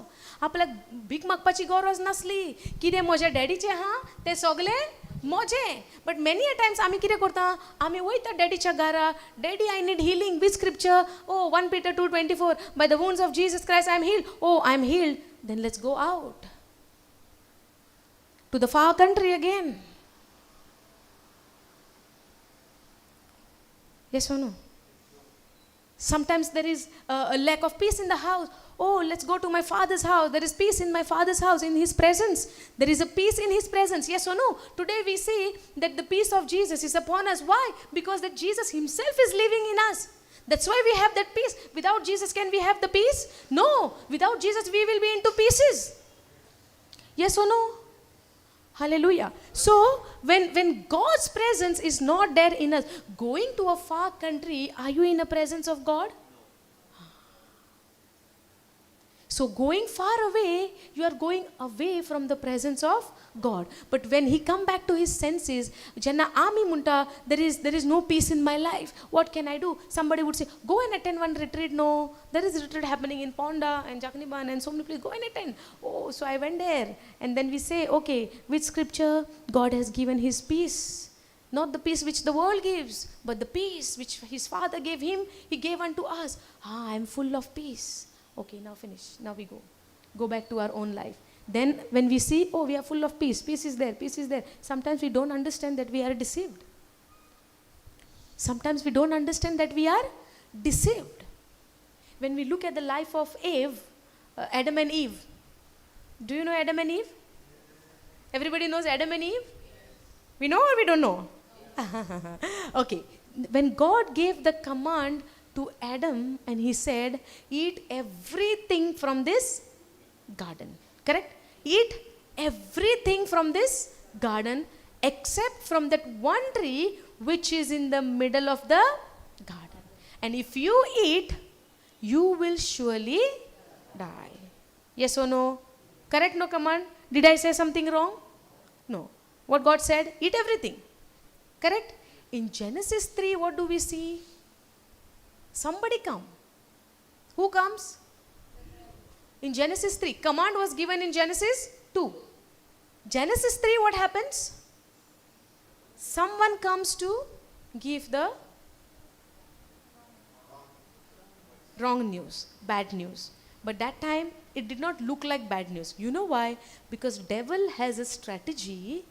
Speaker 1: आपल्याक भीक मागपाची गरज नासली. कितें म्हज्या डॅडीचें आहा तें सगलें म्हजें. बट मेनी अ टायम्स आमी कितें करता? आमी वयता डॅडीच्या घरा. Daddy, I need healing. Which scripture? 1 Peter 2:24. By the wounds of Jesus Christ I am healed. I am healed. Then let's go out to the far country again. Yes or no? Sometimes there is a lack of peace in the house. Let's go to my father's house. There is peace in my father's house, in his presence. There is a peace in his presence. Yes or no? Today we see that the peace of Jesus is upon us. Why? Because that Jesus himself is living in us. That's why we have that peace. Without Jesus, can we have the peace? No. Without Jesus, we will be into pieces. Yes or no? Hallelujah. So, when God's presence is not there in us, going to a far country, are you in the presence of God? So going far away, you are going away from the presence of God. But when he come back to his senses, Janna Ami Munta, there is no peace in my life. What can I do? Somebody would say, go and attend one retreat. No, there is a retreat happening in Ponda and Jakniban and so many places. Go and attend. So I went there. And then we say, okay, which scripture? God has given his peace. Not the peace which the world gives, but the peace which his Father gave him, he gave unto us. I am full of peace. Okay, now finish. Now we go back to our own life. Then when we see, we are full of peace. Peace is there. Peace is there. Sometimes we don't understand that we are deceived. Sometimes we don't understand that we are deceived. When we look at the life of Adam and Eve. Do you know Adam and Eve? Everybody knows Adam and Eve? We know or we don't know? Okay. When God gave the command to Adam and he said, eat everything from this garden. Correct? Eat everything from this garden except from that one tree which is in the middle of the garden. And if you eat, you will surely die. Yes or no? Correct? No command? Did I say something wrong? No. What God said? Eat everything. Correct? In Genesis 3, what do we see? Somebody come. Who comes? In Genesis 3. Command was given in Genesis 2. Genesis 3, what happens? Someone comes to give the wrong news, bad news. But that time, it did not look like bad news. You know why? Because devil has a strategy,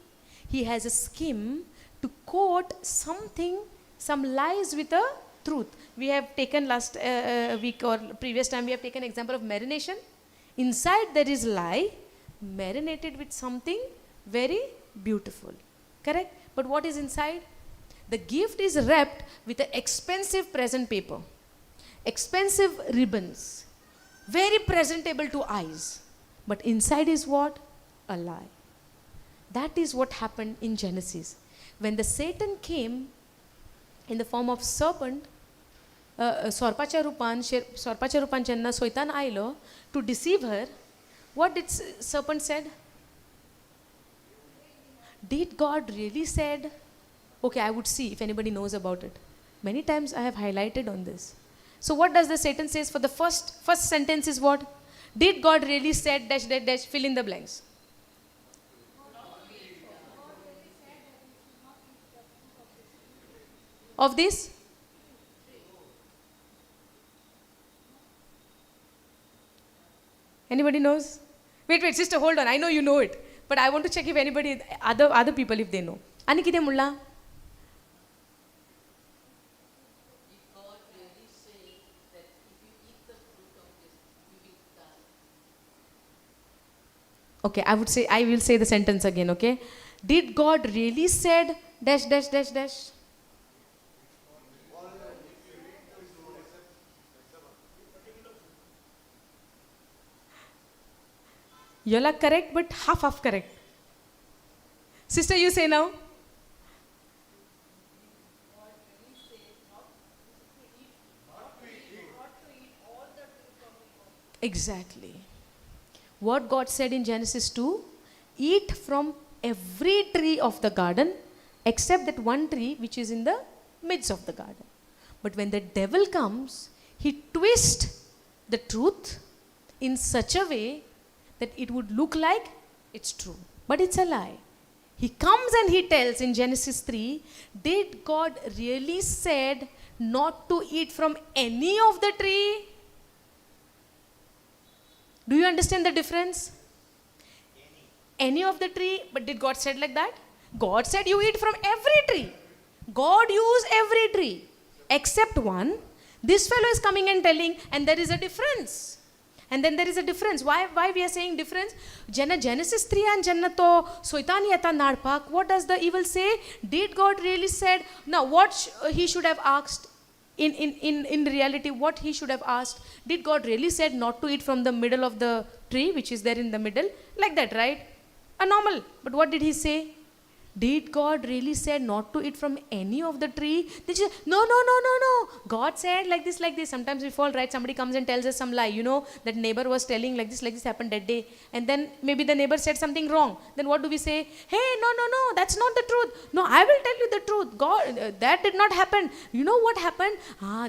Speaker 1: he has a scheme to coat something, some lies with a truth. We have taken last week or previous time, we have taken example of marination. Inside there is lie, marinated with something very beautiful. Correct? But what is inside? The gift is wrapped with an expensive present paper, expensive ribbons, very presentable to eyes. But inside is what? A lie. That is what happened in Genesis. When the Satan came in the form of serpent, Sorpaच्या रूपान जेन्ना सैतान आयलो to deceive her, what did serpent said? Did God really said? Okay, I would see if anybody knows about it. Many times I have highlighted on this. So what does the Satan says for the first sentence is what? Did God really said dash dash dash, fill in the blanks. Of this? Anybody knows? Wait, sister, hold on. I know you know it. But I want to check if anybody, other people, if they know. Ani kide mulla? Okay, I will say the sentence again, okay? Did God really said dash dash dash dash? You're like correct, but half correct. Sister, you say now. Exactly. What God said in Genesis 2, eat from every tree of the garden except that one tree which is in the midst of the garden. But when the devil comes, he twists the truth in such a way that it would look like it's true. But it's a lie. He comes and he tells in Genesis 3, did God really said not to eat from any of the tree? Do you understand the difference? Any of the tree, but did God said like that? God said you eat from every tree. God used every tree except one. This fellow is coming and telling, and there is a difference. And then there is a difference. Why we are saying difference? Genesis 3 and Jannato Soitani yata nadpak. What does the evil say? Did God really said? Now what he should have asked? In reality, what he should have asked? Did God really said not to eat from the middle of the tree, which is there in the middle? Like that, right? A normal. But what did he say? Did God really said not to eat from any of the tree? They say, no. God said like this. Sometimes we fall, right? Somebody comes and tells us some lie. You know, that neighbor was telling like this happened that day. And then maybe the neighbor said something wrong. Then what do we say? Hey, no, that's not the truth. No, I will tell you the truth. God, that did not happen. You know what happened?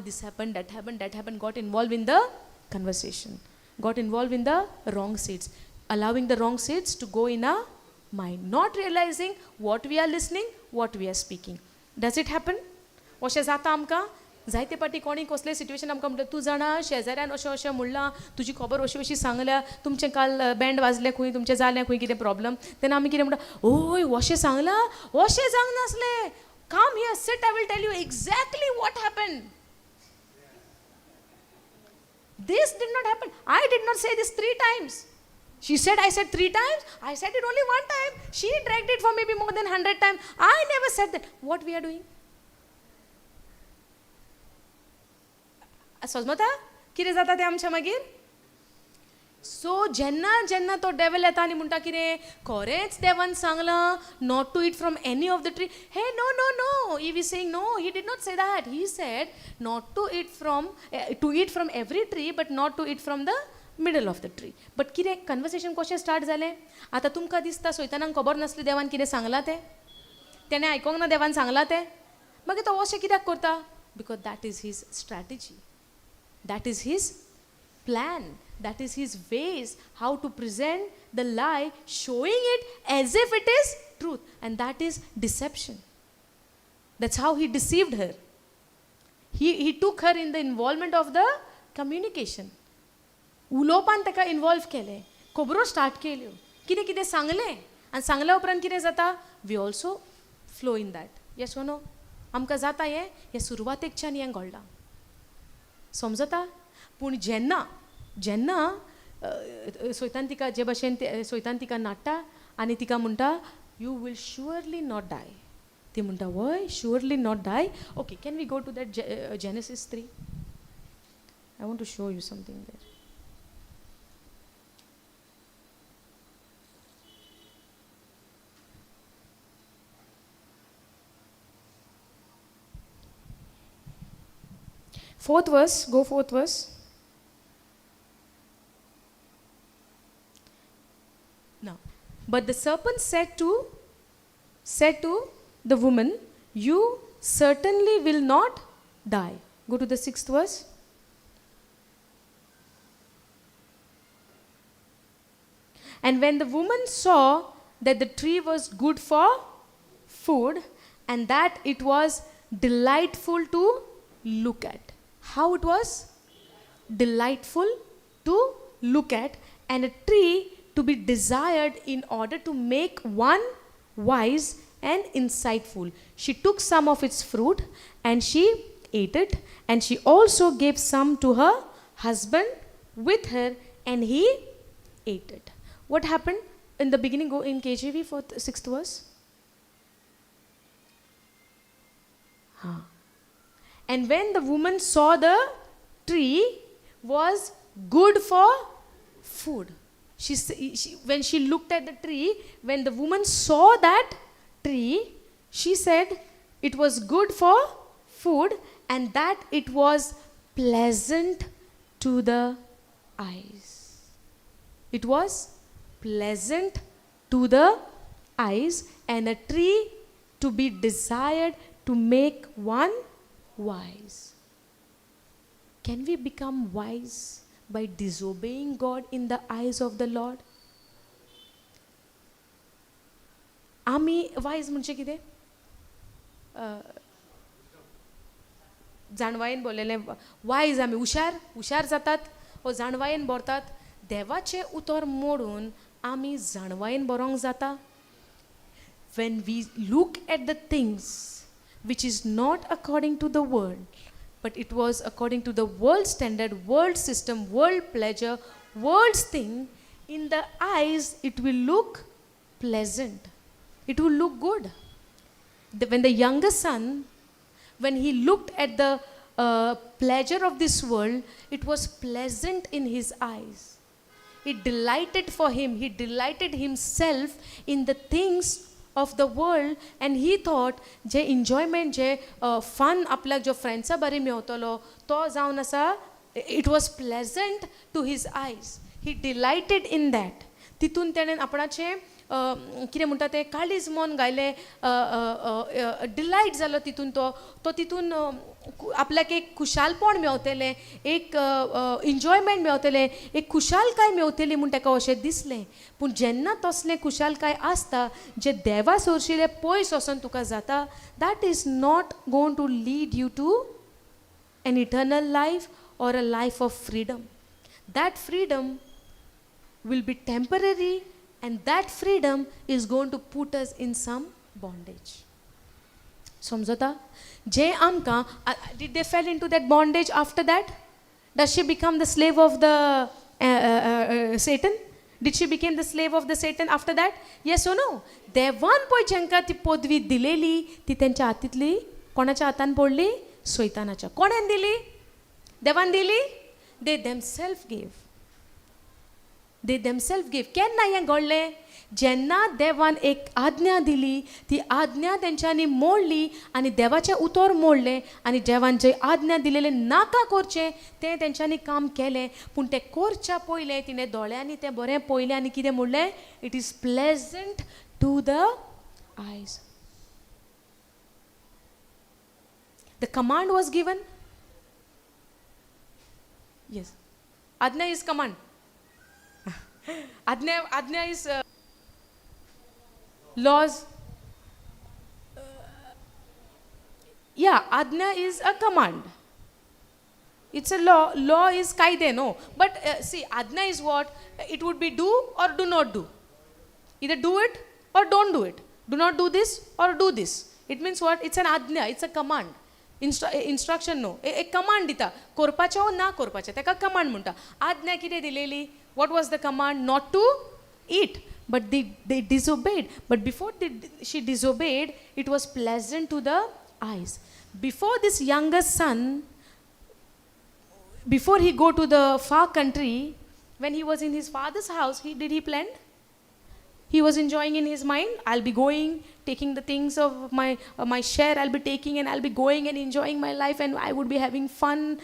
Speaker 1: This happened, that happened. Got involved in the conversation. Got involved in the wrong seeds. Allowing the wrong seeds to go in a mind, not realizing what we are listening, what we are speaking. Does it happen? अशें जाता आमकां जायते पाटी कोणी कसले situation आमकां म्हणटा तूं जाणा शेजाऱ्यान अशें म्हणलां तुजी खबर अशी सांगल्या तुमचें काल बँड वाजलें खंय तुमचें जालें खंय कितें प्रॉब्लम तेन्ना आमी कितें म्हणटा ओय अशें सांगलां अशें जावंक नासलें come here sit I will tell you exactly what happen this did not happen I did not say this 3 times. She said, I said 3 times. I said it only 1 time. She dragged it for maybe more than 100 times. I never said that. What we are doing? समजता कितें जाता तें आमच्या मागीर सो जेन्ना तो devil येता आनी म्हणटा कितें खरेंच देवान सांगलां not to eat from any of the tree हे no he we saying no he did not say that he said not to eat from every tree but not to eat from the middle of the tree but कितें conversation कशें start जालें आतां तुमकां दिसता सैतानाक खबर नासली देवान कितें सांगलां तें तेणें आयकोंक ना देवान सांगलां तें मागीर तो अशें कित्याक करता because that is his strategy that is his plan, that is his ways how to present the lie, showing it as if it is truth. And that is deception. That's how he deceived her. He took her in the involvement of the communication. उलोवपान ताका involve केलें, खबरो start केल्यो, कितें कितें सांगलें, आनी सांगल्या उपरांत कितें जाता, we also flow in that. Yes or no? आमकां जाता हें सुरवातेकच्यान हें घडलां. समजता? पूण जेन्ना जेन्ना सोयतान तिका जे भाशेन सोयतान तिका नाडटा आनी तिका म्हणटा you will surely not die. ती म्हणटा वय शुअरली नॉट डाय. Okay, can we go to that Genesis 3? I want to show you something there. Fourth verse, go fourth verse. Now, but the serpent said to the woman, you certainly will not die. Go to the sixth verse. And when the woman saw that the tree was good for food and that it was delightful to look at. How it was delightful to look at, and a tree to be desired in order to make one wise and insightful. She took some of its fruit and she ate it, and she also gave some to her husband with her, and he ate it. What happened in the beginning? Go in KJV for the 6th verse. And when the woman saw the tree was good for food, when she looked at the tree, when the woman saw that tree, she said it was good for food and that it was pleasant to the eyes. It was pleasant to the eyes and a tree to be desired to make one wise. Can we become wise by disobeying God in the eyes of the Lord? आमी wise म्हणजे कितें? जाणवायेन बोललेलें wise आमी हुशार जातात वो जाणवायेन बोरतात. देवाचें उतर मोडून आमी जाणवायेन बरोंक जाता. When we look at the things which is not according to the world, but it was according to the world standard, world system, world pleasure, world's thing, in the eyes it will look pleasant. It will look good. When the younger son, when he looked at the pleasure of this world, it was pleasant in his eyes. It delighted for him. He delighted himself in the things of the world, and he thought J enjoyment J fun आपल्याक जो फ्रेंड्सा बरी मेवतलो तो जावन आसा, it was pleasant to his eyes. He delighted in that. तितून तेणें आपणाचें कितें म्हणटा तें काळीज मन गायलें, डिलायट जालो तितून तो तितून आपल्याक एक खुशालपण मेवतलें, एक एन्जॉयमेंट मेवतलें, एक खुशालकाय मेवतली म्हूण ताका अशें दिसलें. पूण जेन्ना तसलें खुशालकाय आसता जें देवा सोरशिल्लें पयस वचोन तुका जाता, that is not going to lead you to an eternal life or a life of freedom. That freedom will be temporary, and that freedom is going to put us in some bondage. समजता? जे आमकां, did they fell into that bondage after that? Does she become the slave of the Satan? Did she become the slave of the Satan after that? Yes or no? देवान पळय जेंकां ती पदवी दिलेली ती तेंच्या हातींतली कोणाच्या हातान पडली? सैतानाच्या. कोणेन दिली? देवान दिली? They themselves gave. They themselves gave. केन्ना हें घडलें? जेन्ना देवान एक आज्ञा दिली, ती आज्ञा तेंच्यांनी मोडली आनी देवाचें उतर मोडलें, आनी देवान जे आज्ञा दिलेलें नाका करचें तें तेंच्यांनी काम केलें. पूण तें करच्या पयलें तिणें दोळ्यांनी तें बरें पयलें आनी कितें म्हणलें? It is pleasant to the आयज. The command was given. Yes. Adna is command. Ajna is laws. Yeah, Ajna is a command. It's a law. Law is kaide, no. But see, Ajna is what? It would be do or do not do. Either do it or don't do it. Do not do this or do this. It means what? It's an Ajna. It's a command. Instruction no. एक command दिता. करपाचे or ना करपाचे. तेका command म्हणटा. आज्ञा कितें दिलेली? What was the command? Not to eat. But they disobeyed. But before she disobeyed, it was pleasant to the eyes. Before this younger son, before he go to the far country, when he was in his father's house, did he plan? He was enjoying in his mind, I'll be going, taking the things of my share, I'll be taking and I'll be going and enjoying my life and I would be having fun.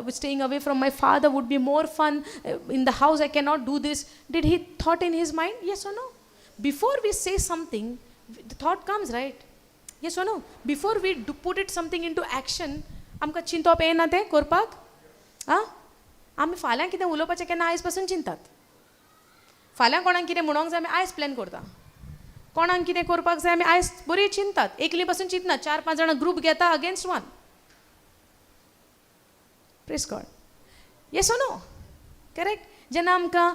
Speaker 1: Staying away from my father would be more fun. In the house, I cannot do this. Did he thought in his mind? Yes or no? Before we say something, the thought comes, right? Yes or no? Before we put it something into action, आमकां चिंतप येना तें करपाक? आमी फाल्यां कितें उलोवपाचें केन्ना आयज पासून चिंतात. फाल्यां कोणाक कितें म्हणोंक जाय आमी आयज प्लॅन करता. कोणाक कितें करपाक जाय आमी आयज बरी चिंतात. एकली पासून चिंतना. 4-5 जाणां ग्रूप घेता against one. Praise God. Yes or no? Correct. जेन्ना आमकां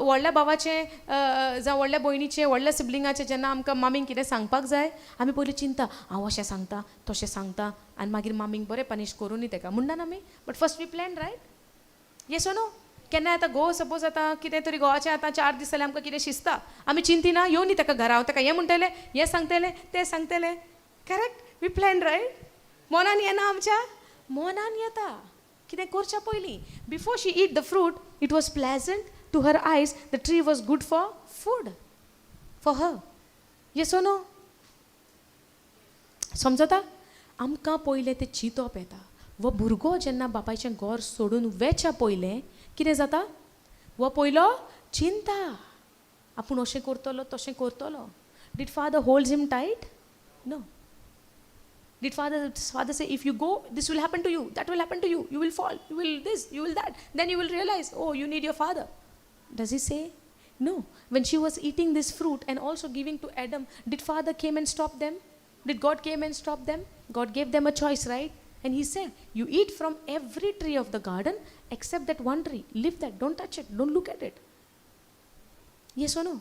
Speaker 1: व्हडल्या भावाचें जावं व्हडल्या भयणीचें व्हडल्या सिबलिंगाचें जेन्ना आमकां मामींक कितें सांगपाक जाय, आमी पयलीं चिंता हांव अशें सांगता तशें सांगता आनी मागीर मामींक बरें पनीश करूनी तेका म्हणटात आमी. But first we plan, right? Yes or no? केन्ना आतां घोव सपोज आतां कितें तरी घोवाचें आतां 4 दीस जाल्यार आमकां कितें शिजता, आमी चिंतिना येवं न्ही ताका घरा हांव ताका हें म्हणटलें हें सांगतलें तें सांगतलें. करेक्ट? We plan, right? मनान येना आमच्या? मनान येता कितें करच्या पयलीं. Before she eat the fruit, it was pleasant to her eyes. The tree was good for food for her. Yes or no? समजता? आमकां पयलें तें चिंतप येता. वो भुरगो जेन्ना बापायचें घर सोडून वेच्या पयलें कितें जाता? वो पयलो चिंता आपूण अशें करतलो तशें करतलो. Did father holds him tight? No. Did father say, if you go, this will happen to you, that will happen to you, you will fall, you will this, you will that, then you will realize, oh, you need your father. Does he say? No. When she was eating this fruit and also giving to Adam, did father came and stop them? Did God came and stop them? God gave them a choice, right? And he said, you eat from every tree of the garden except that one tree. Leave that, don't touch it, don't look at it. Yes or no?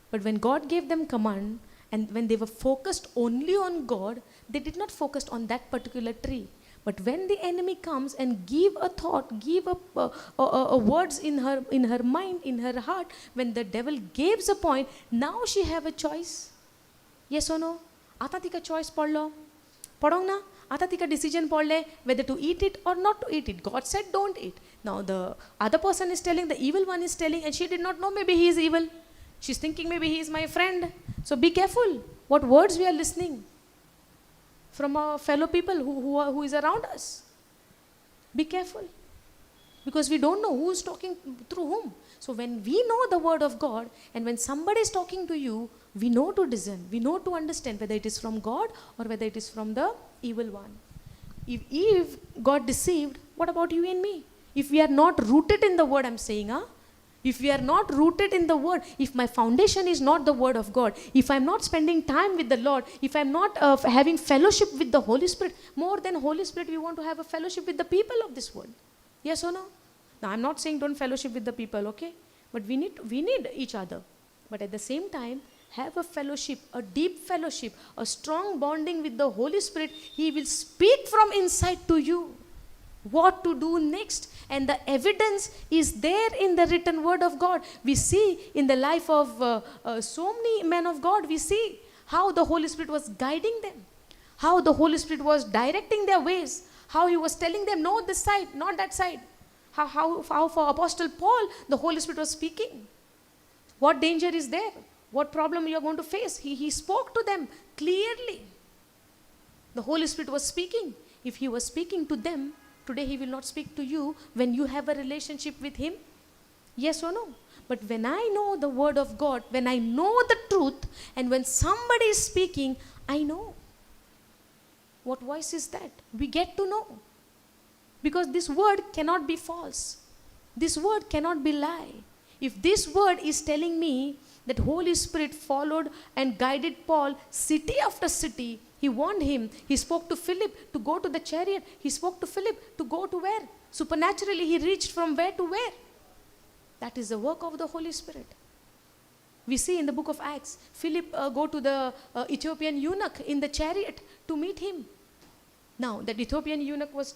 Speaker 1: But when God gave them command, and when they were focused only on God, they did not focus on that particular tree. But when the enemy comes and give a thought, give a words in her mind, in her heart, when the devil gives a point, now she have a choice. Yes or no? आता तिका choice पडलो, पडोंक ना? आता तिका decision पडले whether to eat it or not to eat it. God said don't eat. Now the other person is telling, the evil one is telling, and she did not know maybe he is evil. She's thinking maybe he is my friend. So be careful what words we are listening from our fellow people who is around us. Be careful, because we don't know who is talking through whom. So when we know the word of God, and when somebody is talking to you, we know to discern, we know to understand whether it is from God or whether it is from the evil one. If Eve got deceived, what about you and me? If we are not rooted in the word, I'm saying, if we are not rooted in the word, if my foundation is not the word of God, if I'm not spending time with the Lord, if I'm not having fellowship with the Holy Spirit, more than Holy Spirit, we want to have a fellowship with the people of this world. Yes or no? Now, I'm not saying don't fellowship with the people, okay? But we need each other. But at the same time, have a fellowship, a deep fellowship, a strong bonding with the Holy Spirit. He will speak from inside to you what to do next, and the evidence is there in the written word of God. We see in the life of so many men of God, we see how the Holy Spirit was guiding them, how the Holy Spirit was directing their ways, how he was telling them, no, this side, not that side. How for Apostle Paul, the Holy Spirit was speaking. What danger is there? What problem you are going to face? He spoke to them clearly. The Holy Spirit was speaking. If he was speaking to them, today he will not speak to you when you have a relationship with him. Yes or no? But when I know the word of God, when I know the truth, and when somebody is speaking, I know. What voice is that? We get to know. Because this word cannot be false. This word cannot be lie. If this word is telling me that Holy Spirit followed and guided Paul city after city, he warned him. He spoke to Philip to go to the chariot. He spoke to Philip to go to where? Supernaturally, he reached from where to where? That is the work of the Holy Spirit. We see in the book of Acts, Philip go to the Ethiopian eunuch in the chariot to meet him. Now, that Ethiopian eunuch was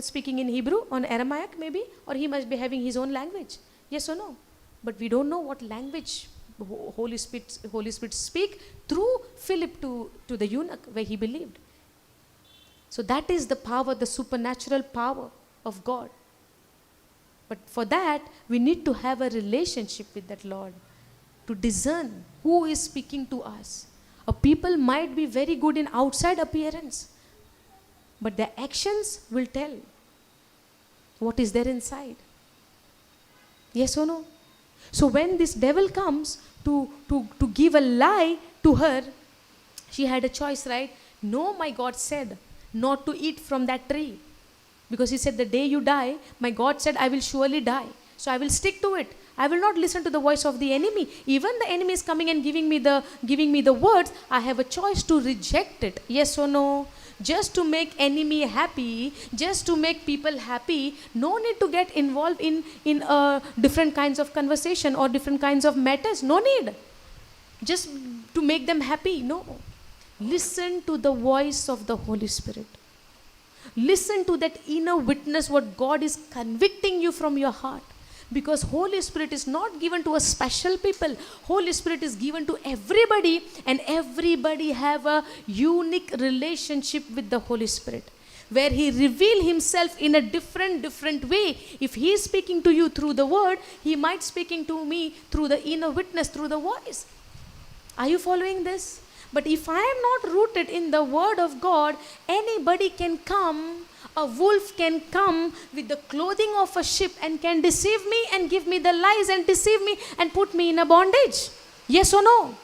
Speaker 1: speaking in Hebrew, on Aramaic maybe, or he must be having his own language. Yes or no? But we don't know what language Holy Spirit speak through Philip to the eunuch where he believed. So that is the power, the supernatural power of God. But for that, we need to have a relationship with that Lord to discern who is speaking to us. A people might be very good in outside appearance, but their actions will tell what is there inside. Yes or no? So when this devil comes to give a lie to her, she had a choice, right? No, my God said not to eat from that tree. Because he said, the day you die, my God said, I will surely die. So I will stick to it. I will not listen to the voice of the enemy. Even the enemy is coming and giving me the words, I have a choice to reject it. Yes or no? Just to make enemy happy, just to make people happy, no need to get involved in different kinds of conversation or different kinds of matters. No need. Just to make them happy. No. Listen to the voice of the Holy Spirit. Listen to that inner witness, what God is convicting you from your heart. Because Holy Spirit is not given to a special people. Holy Spirit is given to everybody, and everybody have a unique relationship with the Holy Spirit, where he reveal himself in a different way. If he is speaking to you through the word, he might speaking to me through the inner witness, through the voice. Are you following this? But if I am not rooted in the word of God, anybody can come, a wolf can come with the clothing of a sheep and can deceive me and give me the lies and deceive me and put me in a bondage. Yes or no?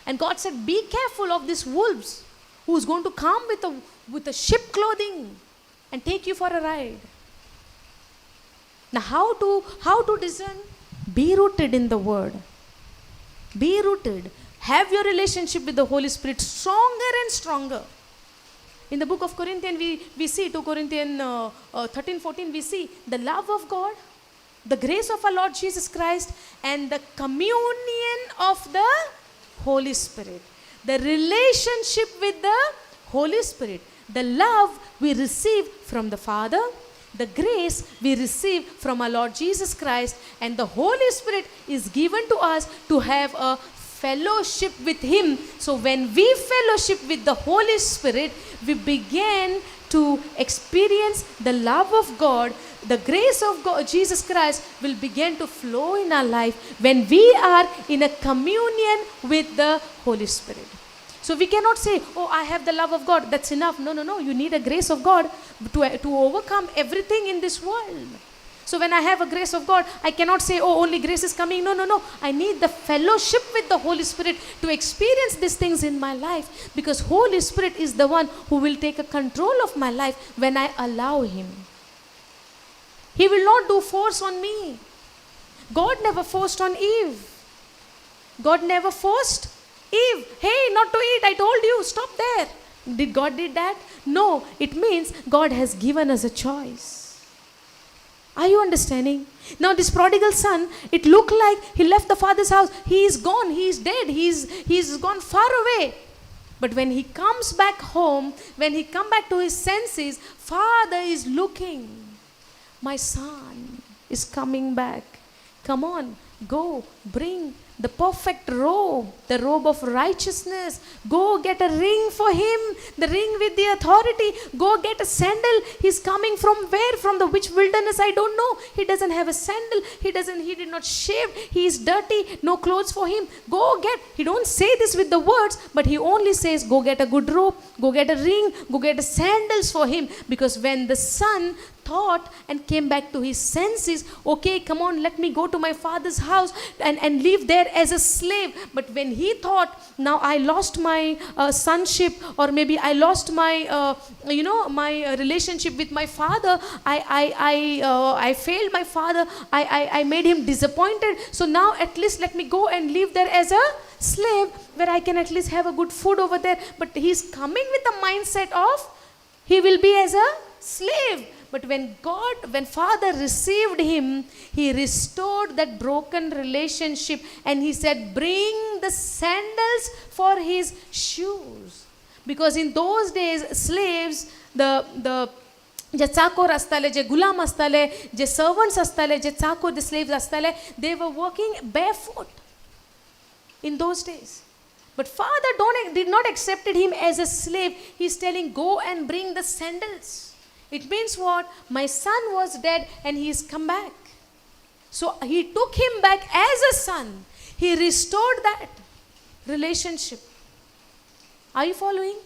Speaker 1: And God said, be careful of these wolves who is going to come with a sheep clothing and take you for a ride. Now how to discern? Be rooted in the word. Be rooted. Have your relationship with the Holy Spirit stronger and stronger. In the book of Corinthians, we see, 2 Corinthians 13-14, we see the love of God, the grace of our Lord Jesus Christ, and the communion of the Holy Spirit. The relationship with the Holy Spirit. The love we receive from the Father, the grace we receive from our Lord Jesus Christ, and the Holy Spirit is given to us to have a fellowship with him. So when we fellowship with the Holy Spirit, we begin to experience the love of God. The grace of God, Jesus Christ, will begin to flow in our life when we are in a communion with the Holy Spirit. So we cannot say, oh, I have the love of God, that's enough. No. You need a grace of God to overcome everything in this world. So when I have a grace of God, I cannot say, oh, only grace is coming. No. I need the fellowship with the Holy Spirit to experience these things in my life. Because Holy Spirit is the one who will take a control of my life when I allow him. He will not do force on me. God never forced on Eve. God never forced Eve. Hey, not to eat. I told you, stop there. Did God did that? No. It means God has given us a choice. Are you understanding? Now this prodigal son, it looked like he left the father's house. He is gone. He is dead. He's gone far away. But when he comes back home, when he come back to his senses, father is looking. My son is coming back. Come on, go, bring the perfect robe, the robe of righteousness. Go get a ring for him, the ring with the authority. Go get a sandal. He's coming from where? From the which wilderness? I don't know. He doesn't have a sandal. He did not shave. He is dirty. No clothes for him. Go get. He don't say this with the words, but he only says, go get a good robe, go get a ring, go get a sandals for him. Because when the son thought and came back to his senses, okay, come on, let me go to my father's house and live there as a slave. But when he thought, now I lost my sonship, or maybe I lost my, my relationship with my father, I failed my father, I made him disappointed. So now at least let me go and live there as a slave, where I can at least have a good food over there. But he's coming with the mindset of he will be as a slave. But when Father received him, he restored that broken relationship, and he said, bring the sandals for his shoes. Because in those days, slaves, the जे चाकोर असताले, जे गुलाम असताले, जे servants असताले, जे चाकोर, the slaves असताले, they were working barefoot in those days. But Father did not accept him as a slave. He's telling, go and bring the sandals. It means what? My son was dead and he's come back. So he took him back as a son. He restored that relationship. Are you following?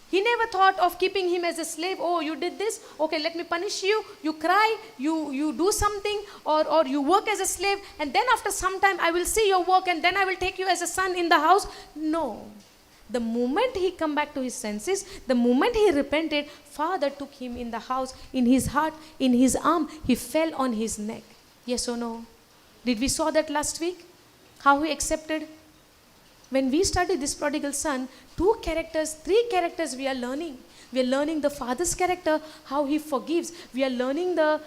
Speaker 1: He never thought of keeping him as a slave. Oh, you did this? Okay, let me punish you. You cry, you do something, or you work as a slave, and then after some time I will see your work and then I will take you as a son in the house. No. The moment he come back to his senses, the moment he repented, Father took him in the house, in his heart, in his arm. He fell on his neck. Yes or no? Did we saw that last week? How he accepted? When we study this prodigal son, 3 characters we are learning. We are learning the father's character, how he forgives. We are learning the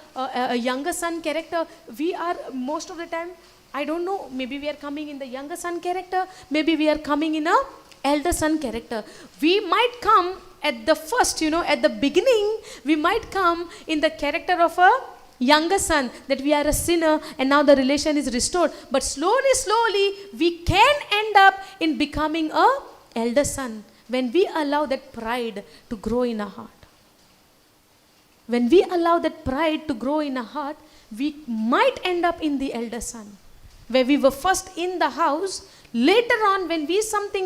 Speaker 1: younger son character. We are, most of the time, I don't know, maybe we are coming in the younger son character, maybe we are coming in a elder son character. We might come at the first, at the beginning, we might come in the character of a younger son, that we are a sinner and now the relation is restored. But slowly, we can end up in becoming a elder son when we allow that pride to grow in our heart. When we allow that pride to grow in our heart, we might end up in the elder son, where we were first in the house. Later on, when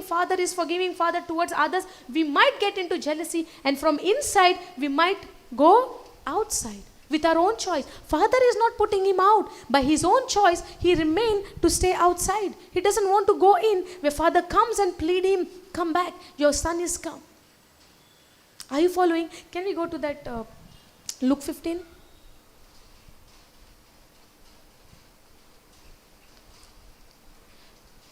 Speaker 1: Father is forgiving Father towards others, we might get into jealousy, and from inside, we might go outside with our own choice. Father is not putting him out. By his own choice, he remained to stay outside. He doesn't want to go in, where Father comes and plead him, come back, your son is come. Are you following? Can we go to that Luke 15?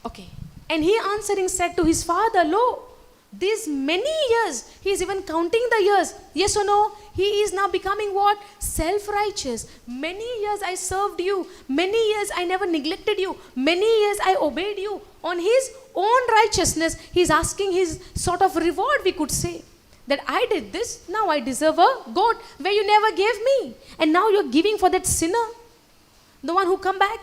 Speaker 1: Okay. And he answering said to his father, lo, these many years, he is even counting the years. Yes or no? He is now becoming what? Self-righteous. Many years I served you. Many years I never neglected you. Many years I obeyed you. On his own righteousness, he is asking his sort of reward, we could say. That I did this, now I deserve a goat where you never gave me. And now you're giving for that sinner, the one who come back.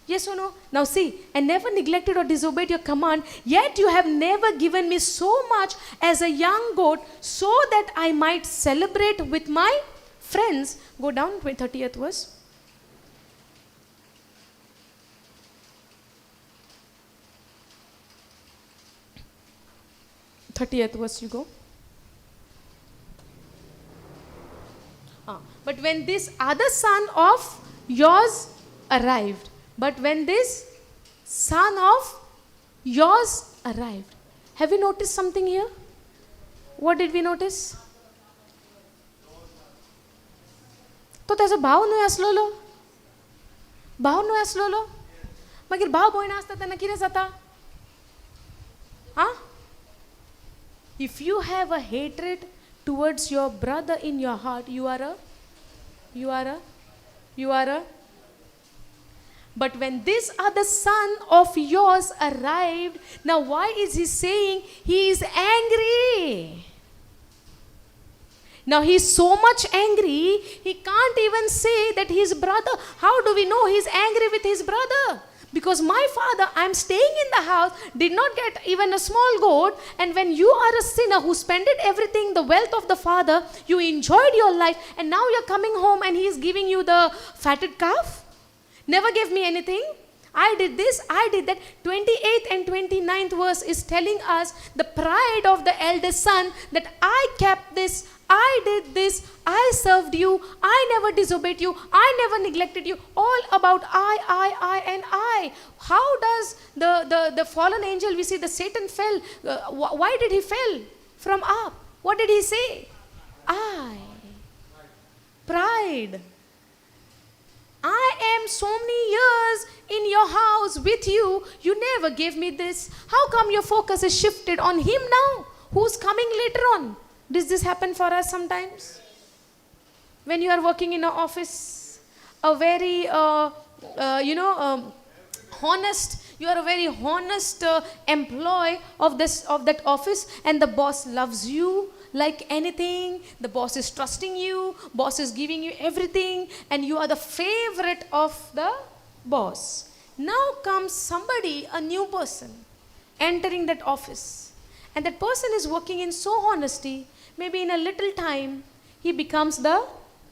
Speaker 1: Yes or no? Now see, and never neglected or disobeyed your command, yet you have never given me so much as a young goat, so that I might celebrate with my friends. Go down, 30th verse. You go. But when this other son of yours arrived, have you noticed something here? What did we notice? तो त्याचा भाव न्हय असलोलो. मागीर भाव भयण आसता तेन्ना कितें जाता? If you have a hatred towards your brother in your heart, you are a. But when this other son of yours arrived, now why is he saying he is angry? Now he is so much angry, he can't even say that his brother. How do we know he is angry with his brother? Because my father, I am staying in the house, did not get even a small goat. And when you are a sinner who spent everything, the wealth of the father, you enjoyed your life, and now you are coming home and he is giving you the fatted calf? Never gave me anything. I did this, I did that. 28th and 29th verse is telling us the pride of the eldest son, that I kept this, I did this, I served you, I never disobeyed you, I never neglected you. All about I, and I. How does the fallen angel, we see the Satan fell. Why did he fell from up? What did he say? I. Pride. I am so many years in your house with you. You never gave me this. How come your focus is shifted on him now? Who's coming later on? Does this happen for us sometimes? When you are working in an office, a very, honest, you are a very honest employee of that office, and the boss loves you like anything. The boss is trusting you, boss is giving you everything, and you are the favorite of the boss. Now comes somebody, a new person, entering that office, and that person is working in so honesty. Maybe in a little time, he becomes the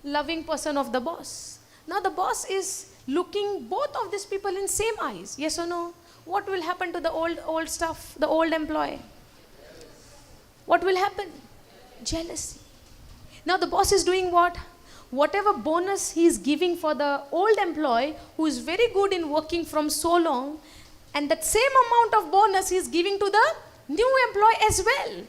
Speaker 1: loving person of the boss. Now the boss is looking both of these people in same eyes. Yes or no? What will happen to the old stuff, the old employee? What will happen? Jealousy. Now the boss is doing what? Whatever bonus he is giving for the old employee who is very good in working from so long, and that same amount of bonus he is giving to the new employee as well.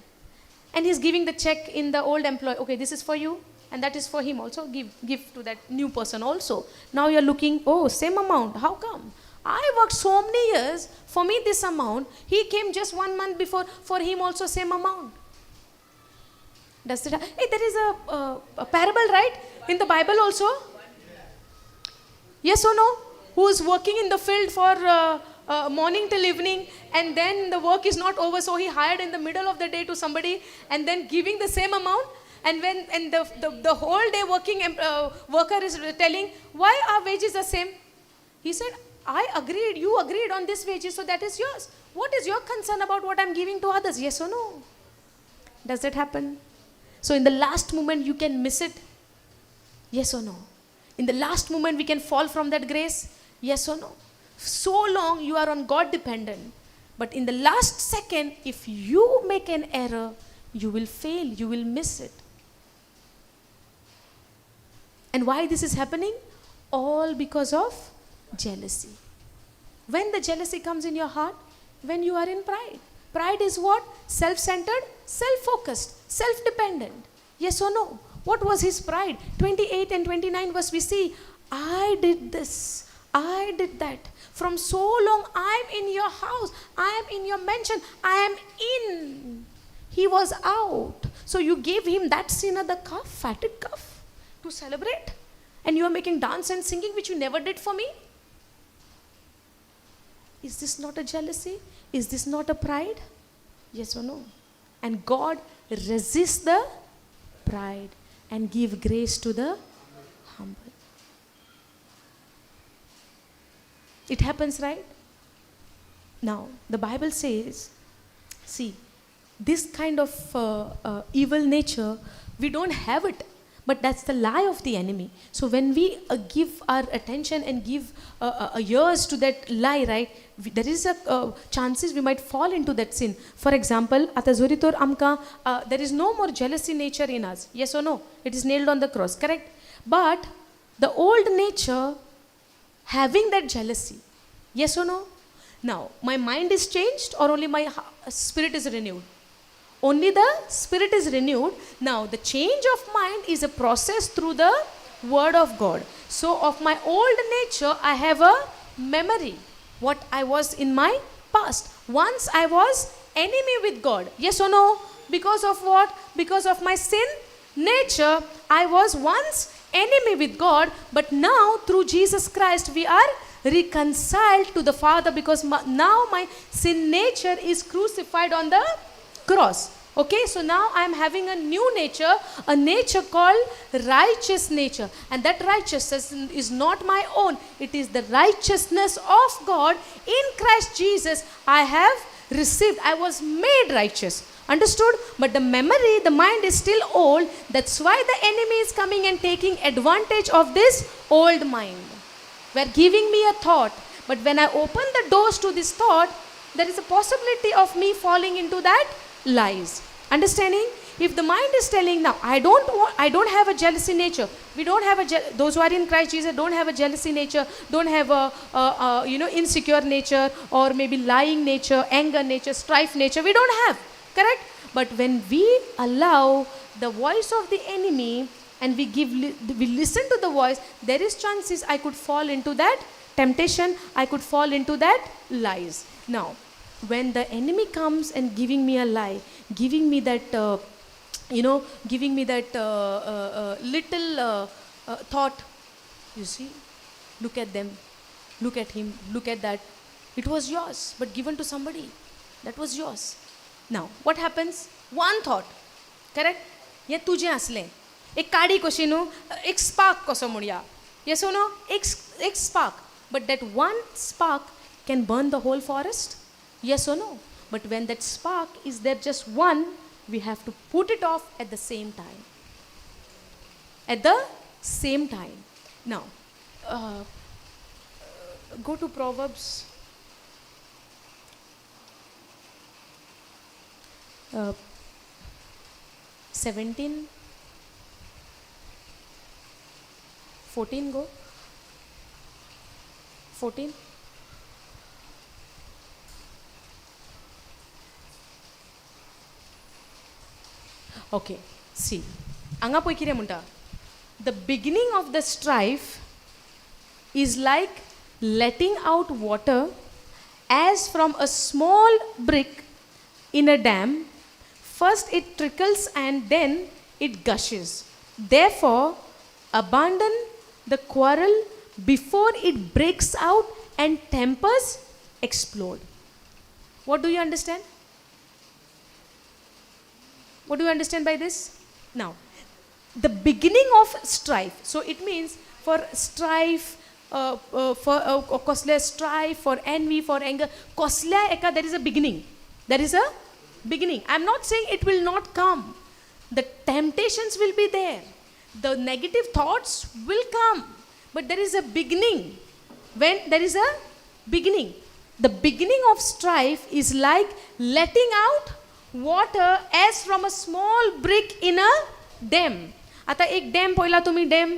Speaker 1: And he's giving the check in the old employee. Okay, this is for you, and that is for him also. Give to that new person also. Now you're looking, oh, same amount. How come? I worked so many years, for me this amount. He came just 1 month before, for him also same amount. Does it? Hey, there is a parable, right? In the Bible also? Yes or no? Who is working in the field for morning till evening, and then the work is not over, so he hired in the middle of the day to somebody, and then giving the same amount. And when the whole day working worker is telling, why our wages are same? He said, I agreed, you agreed on this wages, so that is yours. What is your concern about what I'm giving to others? Yes or no? Does that happen? So in the last moment you can miss it. Yes or no? In the last moment we can fall from that grace. Yes or no? So long you are on God dependent, but in the last second, if you make an error, you will fail, you will miss it. And why this is happening? All because of jealousy. When the jealousy comes in your heart, when you are in pride. Pride is what? Self-centered, self-focused, self-dependent. Yes or no? What was his pride? 28 and 29 verse we see, I did this, I did that. From so long, I am in your house, I am in your mansion, I am in. He was out. So you gave him that sin at the calf, fatted calf, to celebrate. And you are making dance and singing, which you never did for me. Is this not a jealousy? Is this not a pride? Yes or no? And God resists the pride and give grace to the humble. It happens, right? Now, the Bible says, see, this kind of evil nature, we don't have it. But that's the lie of the enemy. So when we give our attention and give ears to that lie, right, there is a chances we might fall into that sin. For example, आता जोरीतोर आमकां there is no more jealousy nature in us. Yes or no? It is nailed on the cross, correct? But the old nature having that jealousy. Yes or no? Now, my mind is changed or only my spirit is renewed? Only the spirit is renewed. Now, the change of mind is a process through the word of God. So, of my old nature, I have a memory. What I was in my past. Once I was enemy with God. Yes or no? Because of what? Because of my sin nature, I was once enemy with God. But now, through Jesus Christ, we are reconciled to the Father, because now my sin nature is crucified on the cross. Okay, so now I am having a new nature, a nature called righteous nature. And that righteousness is not my own. It is the righteousness of God in Christ Jesus I have received. I was made righteous. Understood? But the memory, the mind is still old. That's why the enemy is coming and taking advantage of this old mind. Were giving me a thought. But when I open the doors to this thought, there is a possibility of me falling into that lies. Understanding? If the mind is telling now, I don't have a jealousy nature. We don't have those who are in Christ Jesus don't have a jealousy nature, don't have a insecure nature, or maybe lying nature, anger nature, strife nature. We don't have, correct? But when we allow the voice of the enemy and we listen to the voice, there is chances I could fall into that temptation, I could fall into that lies. Now, when the enemy comes and giving me a lie, giving me that, little thought, you see, look at them, look at him, look at that. It was yours, but given to somebody. That was yours. Now, what happens? One thought, correct? ये तुझे असले एक काडी कशी न्हू एक spark कसो म्हणया yes or no एक spark, but that one spark can burn the whole forest, yes or no? But when that spark is there just one, we have to put it off at the same time, at the same time. Now go to Proverbs 17, 14, go 14. Okay, see, anga poi kire munta, the beginning of the strife is like letting out water as from a small brick in a dam. First it trickles and then it gushes. Therefore, abandon the quarrel before it breaks out and tempers explode. What do you understand? What do you understand by this? Now, the beginning of strife. So it means for strife, strife, for envy, for anger, there is a beginning. There is a beginning. I'm not saying it will not come. The temptations will be there. The negative thoughts will come. But there is a beginning. When there is a beginning. The beginning of strife is like letting out water as from a small brick in a dam. आता एक dam पळयला तुमी dam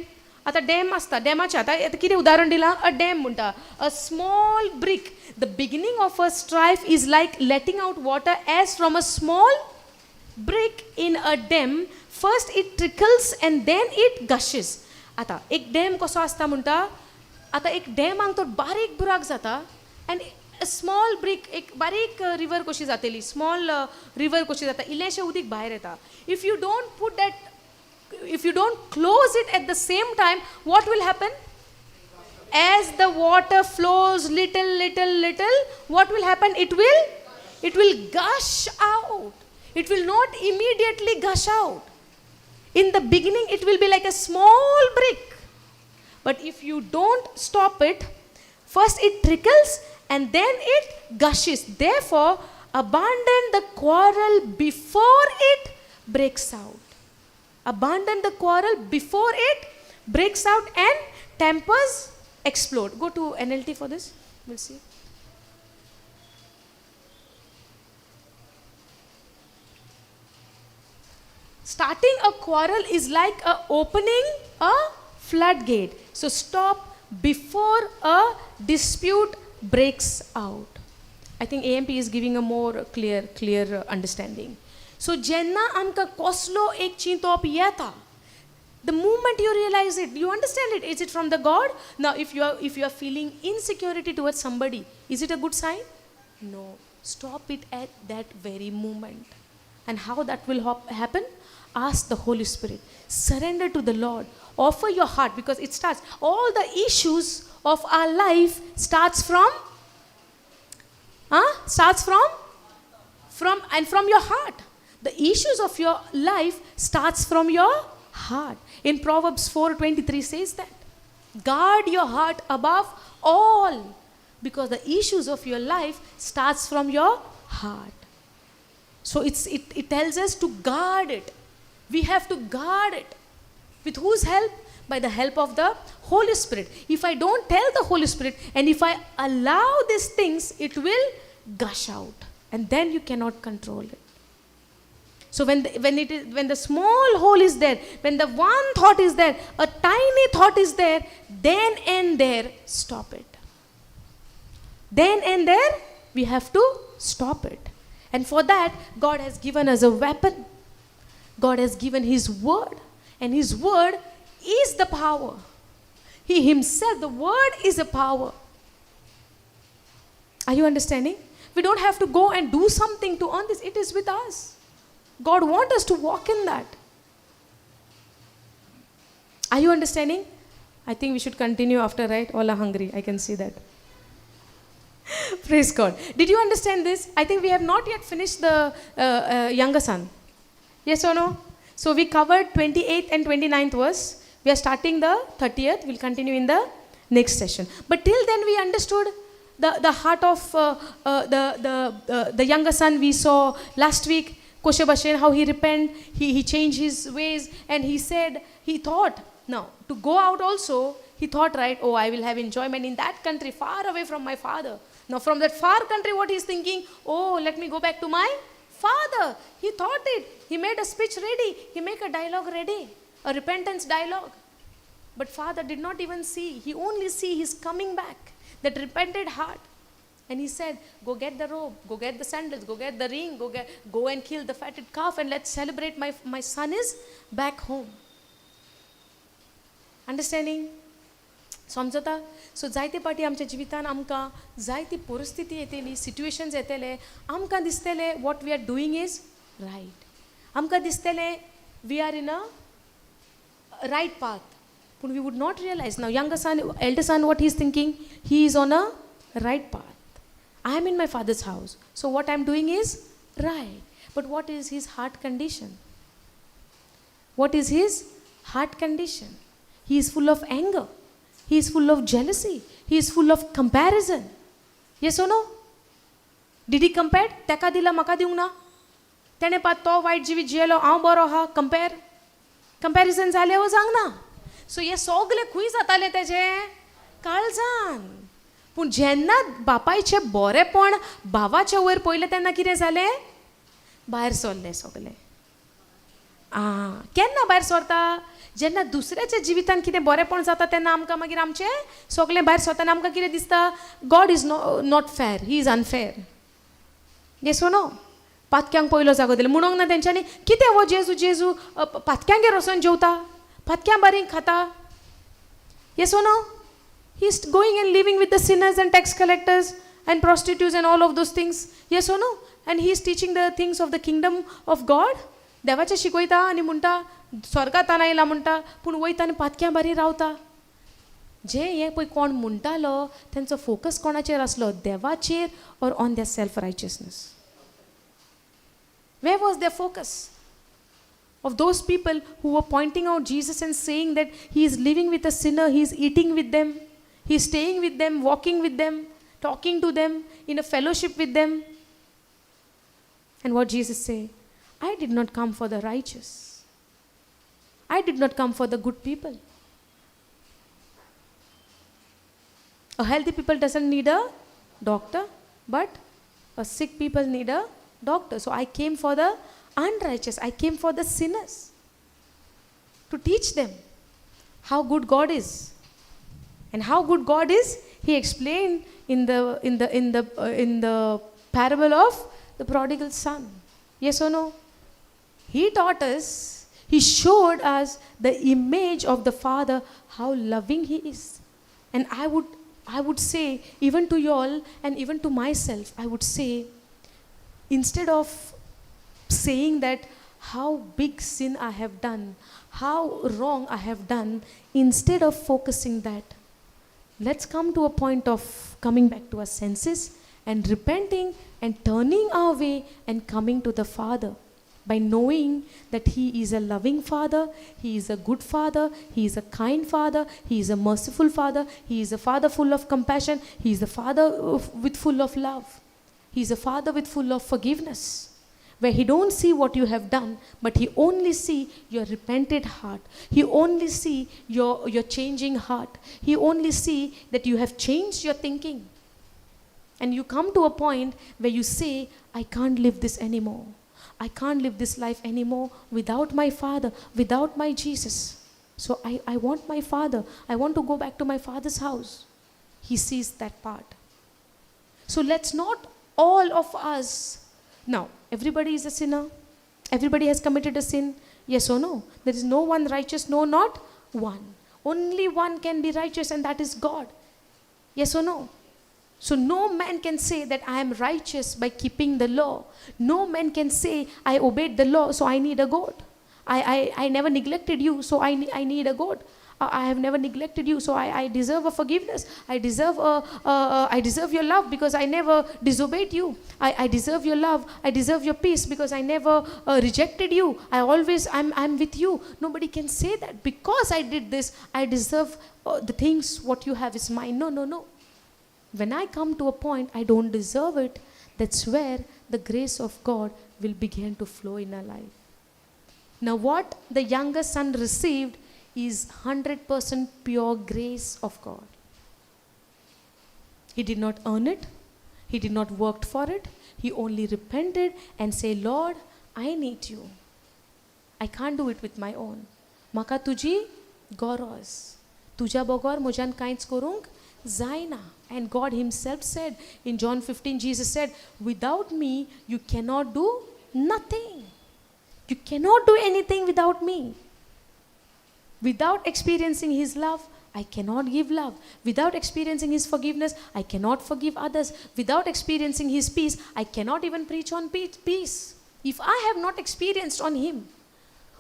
Speaker 1: आता dam आसता डॅमाचे आता कितें उदाहरण दिलां अ डॅम म्हणटा a small brick the beginning of a strife is like letting out water as from a small brick in a dam first it trickles and then it gushes आता एक dam कसो आसता म्हणटा आता एक डॅमाक तो बारीक बुराक जाता एंड स्मॉल ब्रिक एक बारीक रिवर कशी जातली स्मॉल रिवर कशी जाता इल्लेशें उदीक भायर येता if you don't put that if you don't close it at the same time, what will happen? As the water flows little, what will happen? It will gush out. It will not immediately gush out. In the beginning, it will be like a small brick. But if you don't stop it, first it trickles and then it gushes. Therefore, abandon the quarrel before it breaks out. Abandon the quarrel before it breaks out and tempers explode. Go to NLT for this. We'll see. Starting a quarrel is like opening a floodgate. So stop before a dispute breaks out. I think AMP is giving a more clear understanding. So जेन्ना आमकां कसलो एक चिंतप येता, the moment you realize it, you understand it. Is it from the God? Now, if you are feeling insecurity towards somebody, is it a good sign? No. Stop it at that very moment. And how that will happen? Ask the Holy Spirit. Surrender to the Lord. Offer your heart because it starts. All the issues of our life starts from your heart. The issues of your life starts from your heart. In Proverbs 4:23 says that. Guard your heart above all because the issues of your life starts from your heart. So it tells us to guard it. We have to guard it. With whose help? By the help of the Holy Spirit. If I don't tell the Holy Spirit and if I allow these things, it will gush out. And then you cannot control it. So when the small hole is there, when the one thought is there, a tiny thought is there, then and there, stop it. Then and there, we have to stop it. And for that, God has given us a weapon. God has given His word. And His word is the power. He Himself, the word is a power. Are you understanding? We don't have to go and do something to earn this. It is with us. God wants us to walk in that. Are you understanding? I think we should continue after, right? All are hungry. I can see that. Praise God. Did you understand this? I think we have not yet finished the younger son. Yes or no? So we covered 28th and 29th verse. We are starting the 30th. We'll continue in the next session. But till then we understood the heart of the younger son. We saw last week Koshe Bashen, how he repented, he changed his ways, and he said, he thought, now to go out also, he thought, right, oh, I will have enjoyment in that country far away from my father. Now from that far country, what he's thinking, oh, let me go back to my father. He thought it. He made a speech ready. He made a dialogue ready, a repentance dialogue. But father did not even see. He only see his coming back, that repented heart. And he said, go get the robe, go get the sandals, go get the ring, go and kill the fatted calf, and let's celebrate my son is back home. Understanding? समजता? सो जायते पाटी आमच्या जिवितान आमकां जायती परिस्थिती येतली, situations येतले, आमकां दिसतले what we are doing is right. आमकां दिसतले we are in a right path. But we would not realize. Now younger son, elder son, what he's thinking, he is on a right path. I am in my father's house. So what I'm doing is right. But what is his heart condition? What is his heart condition? He is full of anger. He is full of jealousy. He is full of comparison. Yes or no? Did he compare? Teka dila maka diung na. Tene pat to white jivi jelo aw baro ha compare. Comparison zale ho sang na. So ye sogle खुई जाताले तेजे काळजान. पूण जेन्ना बापायचे बरेपण भावाच्या वयर पयलें तेन्ना कितें जालें? भायर सरले सगले. केन्ना भायर सरता? जेन्ना दुसऱ्याच्या जिवितान कितें बरेपण जाता तेन्ना आमकां मागीर आमचें सगलें भायर सरतना आमकां कितें दिसता? God is not fair, he is unfair. Yes or no? पातक्यांक पयलो जागो दिलो म्हणूंक ना तेंच्यांनी कितें हो जेजू जेजू पातक्यांगेर वचोन जेवता, पातक्यां बारीक खाता. Yes or no? He is going and living with the sinners and tax collectors and prostitutes and all of those things. Yes or no? And he is teaching the things of the kingdom of God. देवाचे शिकयता आनी म्हणटा स्वर्गांत आयला म्हणटा पूण वयता आनी पातक्यां बारी रावता. जे हे पळय कोण म्हणटालो तेंचो फोकस कोणाचेर आसलो? देवाचेर or on their self righteousness. Where was their focus? Of those people who were pointing out Jesus and saying that he is living with a sinner, he is eating with them, he is staying with them, walking with them, talking to them, in a fellowship with them. And what Jesus say? I did not come for the righteous. I did not come for the good people. A healthy people doesn't need a doctor, but a sick people need a doctor. So I came for the unrighteous. I came for the sinners to teach them how good God is. And how good God is, he explained in the parable of the prodigal son. Yes or no? He taught us, he showed us the image of the Father, how loving he is. And I would say, even to you all and even to myself, I would say, instead of saying that how big sin I have done, how wrong I have done, instead of focusing that, let's come to a point of coming back to our senses and repenting and turning our way and coming to the Father by knowing that he is a loving Father, he is a good Father, he is a kind Father, he is a merciful Father, he is a Father full of compassion, he is a Father with full of love, he is a Father with full of forgiveness, where he don't see what you have done, but he only see your repented heart. He only see your changing heart. He only see that you have changed your thinking. And you come to a point where you say, I can't live this anymore. I can't live this life anymore without my Father, without my Jesus. So I want my Father. I want to go back to my Father's house. He sees that part. So let's not all of us. Now, everybody is a sinner. Everybody has committed a sin. Yes or no? There is no one righteous, no, not one. Only one can be righteous, and that is God. Yes or no? So no man can say that I am righteous by keeping the law. No man can say I obeyed the law, so I need a goat. I never neglected you, so I need a goat. I have never neglected you, so I deserve a forgiveness. I deserve your love because I never disobeyed you. I deserve your love. I deserve your peace because I never rejected you. I'm with you. Nobody can say that because I did this, I deserve the things what you have is mine. No. When I come to a point I don't deserve it, that's where the grace of God will begin to flow in our life. Now what the younger son received is 100% pure grace of God. He did not earn it. He did not work for it. He only repented and said, Lord, I need you. I can't do it with my own. Maka tuji goros. Tuja bogor mojan kaints korung zaina. And God himself said, in John 15, Jesus said, without me, you cannot do nothing. You cannot do anything without me. Without experiencing his love, I cannot give love. Without experiencing his forgiveness, I cannot forgive others. Without experiencing his peace, I cannot even preach on peace. If I have not experienced on him,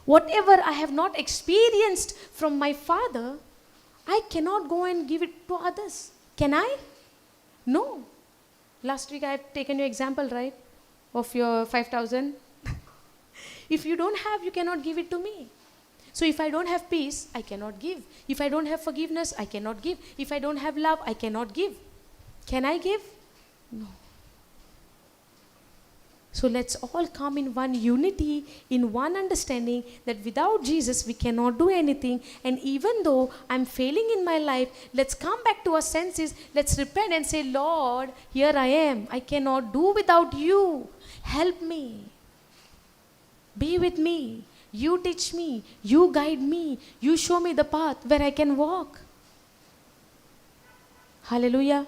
Speaker 1: whatever I have not experienced from my Father, I cannot go and give it to others. Can I? No. Last week I have taken your example, right? Of your 5,000. If you don't have, you cannot give it to me. So if I don't have peace, I cannot give. If I don't have forgiveness, I cannot give. If I don't have love, I cannot give. Can I give? No. So let's all come in one unity, in one understanding that without Jesus we cannot do anything. And even though I'm failing in my life, let's come back to our senses. Let's repent and say, Lord, here I am. I cannot do without you. Help me. Be with me. You teach me. You guide me. You show me the path where I can walk. Hallelujah.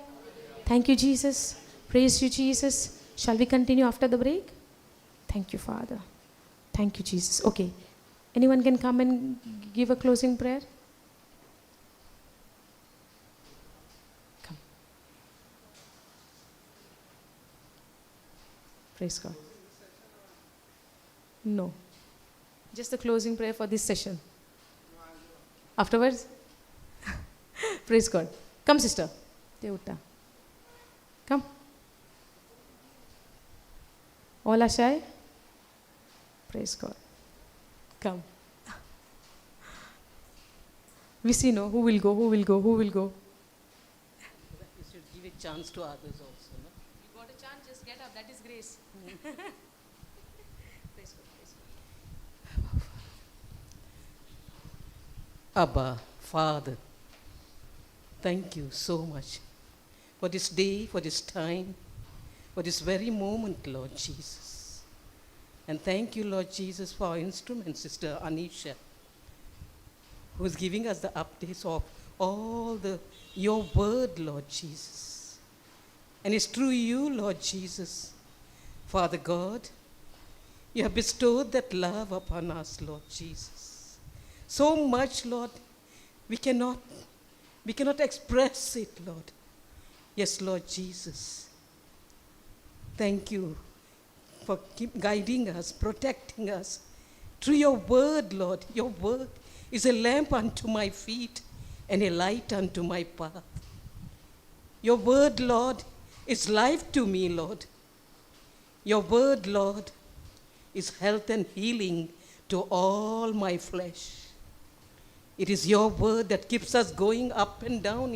Speaker 1: Thank you, Jesus. Praise you, Jesus. Shall we continue after the break? Thank you, Father. Thank you, Jesus. Okay. Anyone can come and give a closing prayer? Come. Praise God. No. Just the closing prayer for this session. Afterwards? Praise God. Come, sister. Deutta. Come. All are shy? Praise God. Come. We see no. Who will go? Who will go? Who will go?
Speaker 2: You should give a chance to others also. No?
Speaker 1: You got a chance, just get up. That is grace. Praise God. Praise God.
Speaker 2: Abba, Father, thank you so much for this day, for this time, for this very moment, Lord Jesus. And thank you, Lord Jesus, for our instrument, Sister Anisha, who is giving us the updates of all your word, Lord Jesus. And it's through you, Lord Jesus, Father God, you have bestowed that love upon us, Lord Jesus. So much, Lord, we cannot express it, Lord. Yes, Lord Jesus. Thank you for keep guiding us, protecting us through your word, Lord. Your word is a lamp unto my feet and a light unto my path. Your word, Lord, is life to me, Lord. Your word, Lord, is health and healing to all my flesh. It is your word that keeps us going up and down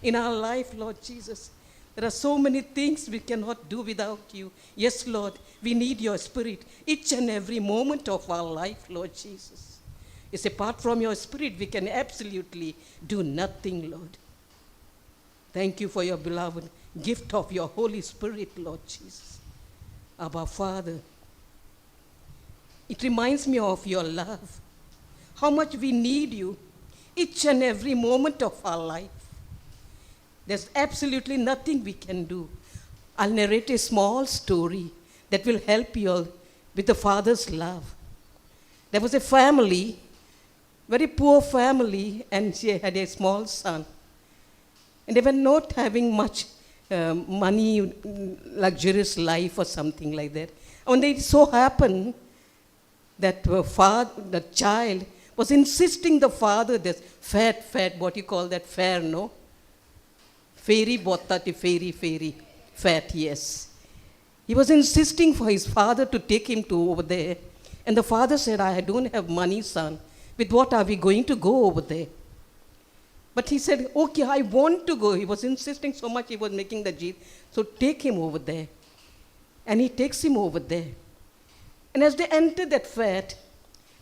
Speaker 2: in our life, Lord Jesus. There are so many things we cannot do without you. Yes, Lord, we need your spirit each and every moment of our life, Lord Jesus. It's apart from your spirit, we can absolutely do nothing, Lord. Thank you for your beloved gift of your Holy Spirit, Lord Jesus. Abba, Father, it reminds me of your love, how much we need you each and every moment of our life. There's absolutely nothing we can do. I'll narrate a small story that will help you all with the Father's love. There was a family, very poor family, and she had a small son. And they were not having much money, luxurious life or something like that. And it so happened that the child was insisting the father, this fat, what you call that, fair, no? Fairy, bottati, fairy, fat, yes. He was insisting for his father to take him to over there. And the father said, I don't have money, son. With what are we going to go over there? But he said, okay, I want to go. He was insisting so much, he was making the jeet. So take him over there. And he takes him over there. And as they enter that fat,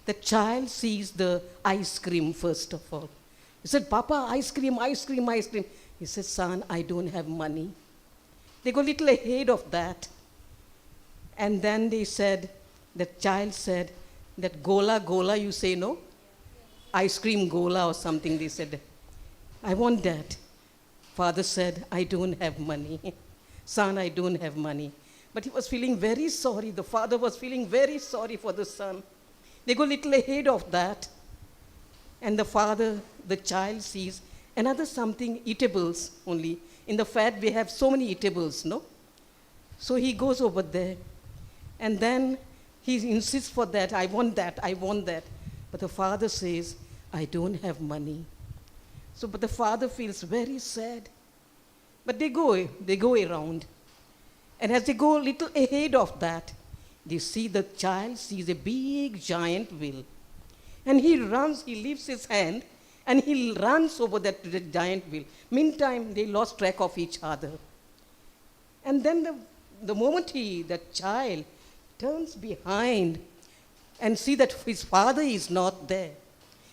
Speaker 2: the child sees the ice cream first of all. He said, Papa, ice cream. He said, son, I don't have money. They go a little ahead of that. And then they said, the child said, that gola, you say no? Ice cream gola or something, they said. I want that. Father said, I don't have money. Son, I don't have money. But he was feeling very sorry. The father was feeling very sorry for the son. They go a little ahead of that. And the child sees another something, eatables only. In the fat, we have so many eatables, no? So he goes over there. And then he insists for that, I want that. But the father says, I don't have money. So, but the father feels very sad. But they go around. And as they go a little ahead of that, they see the child sees a big giant wheel. And he runs, he lifts his hand, and he runs over that giant wheel. Meantime, they lost track of each other. And then the moment the child turns behind and see that his father is not there,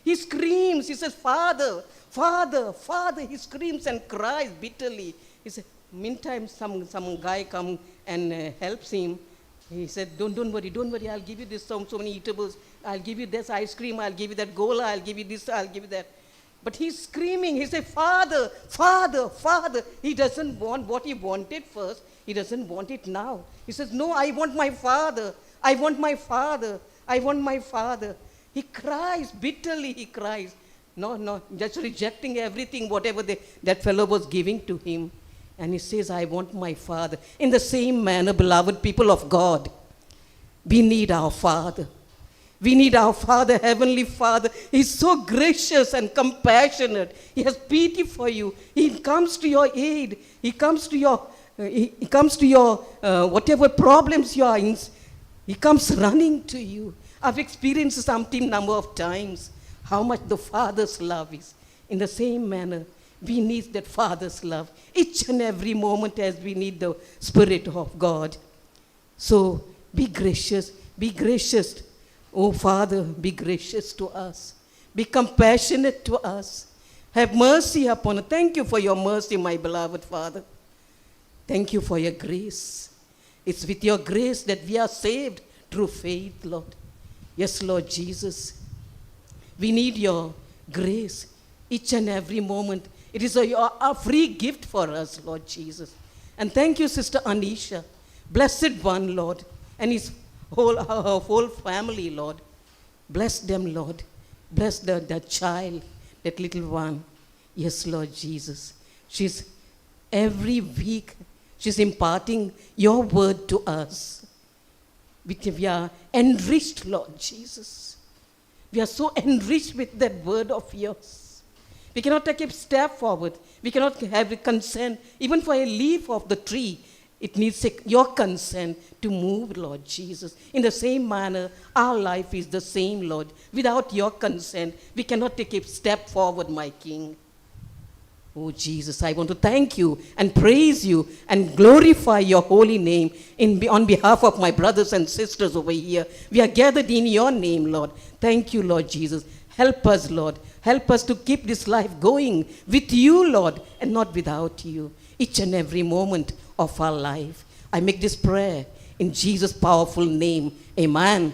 Speaker 2: he screams, he says, Father, Father, Father. He screams and cries bitterly. He said, meantime, some guy comes and helps him. He said, don't worry, I'll give you this, so many eatables. I'll give you this ice cream, I'll give you that gola, I'll give you this, I'll give you that. But he's screaming, he said, Father, Father, Father. He doesn't want what he wanted first. He doesn't want it now. He says, no, I want my father. I want my father. I want my father. He cries, bitterly he cries. No, just rejecting everything, whatever that fellow was giving to him. And he says, I want my father. In the same manner, beloved people of God, we need our Father. We need our Father, Heavenly Father. He's so gracious and compassionate. He has pity for you. He comes to your aid. He comes to your whatever problems you are in. He comes running to you. I've experienced something number of times, how much the Father's love is. In the same manner, we need that Father's love each and every moment as we need the Spirit of God. So be gracious. Oh Father, be gracious to us. Be compassionate to us. Have mercy upon us. Thank you for your mercy, my beloved Father. Thank you for your grace. It's with your grace that we are saved through faith, Lord. Yes, Lord Jesus. We need your grace each and every moment. It is a free gift for us, Lord Jesus. And thank you, Sister Anisha. Blessed one, Lord, and her whole family, Lord. Bless them, Lord. Bless the child, that little one. Yes, Lord Jesus. She's every week, she's imparting your word to us. We are enriched, Lord Jesus. We are so enriched with that word of yours. We cannot take a step forward. We cannot have a consent. Even for a leaf of the tree, it needs your consent to move, Lord Jesus. In the same manner, our life is the same, Lord. Without your consent, we cannot take a step forward, my King. Oh, Jesus, I want to thank you and praise you and glorify your holy name on behalf of my brothers and sisters over here. We are gathered in your name, Lord. Thank you, Lord Jesus. Help us, Lord. Help us to keep this life going with you, Lord, and not without you. Each and every moment of our life. I make this prayer in Jesus' powerful name. Amen.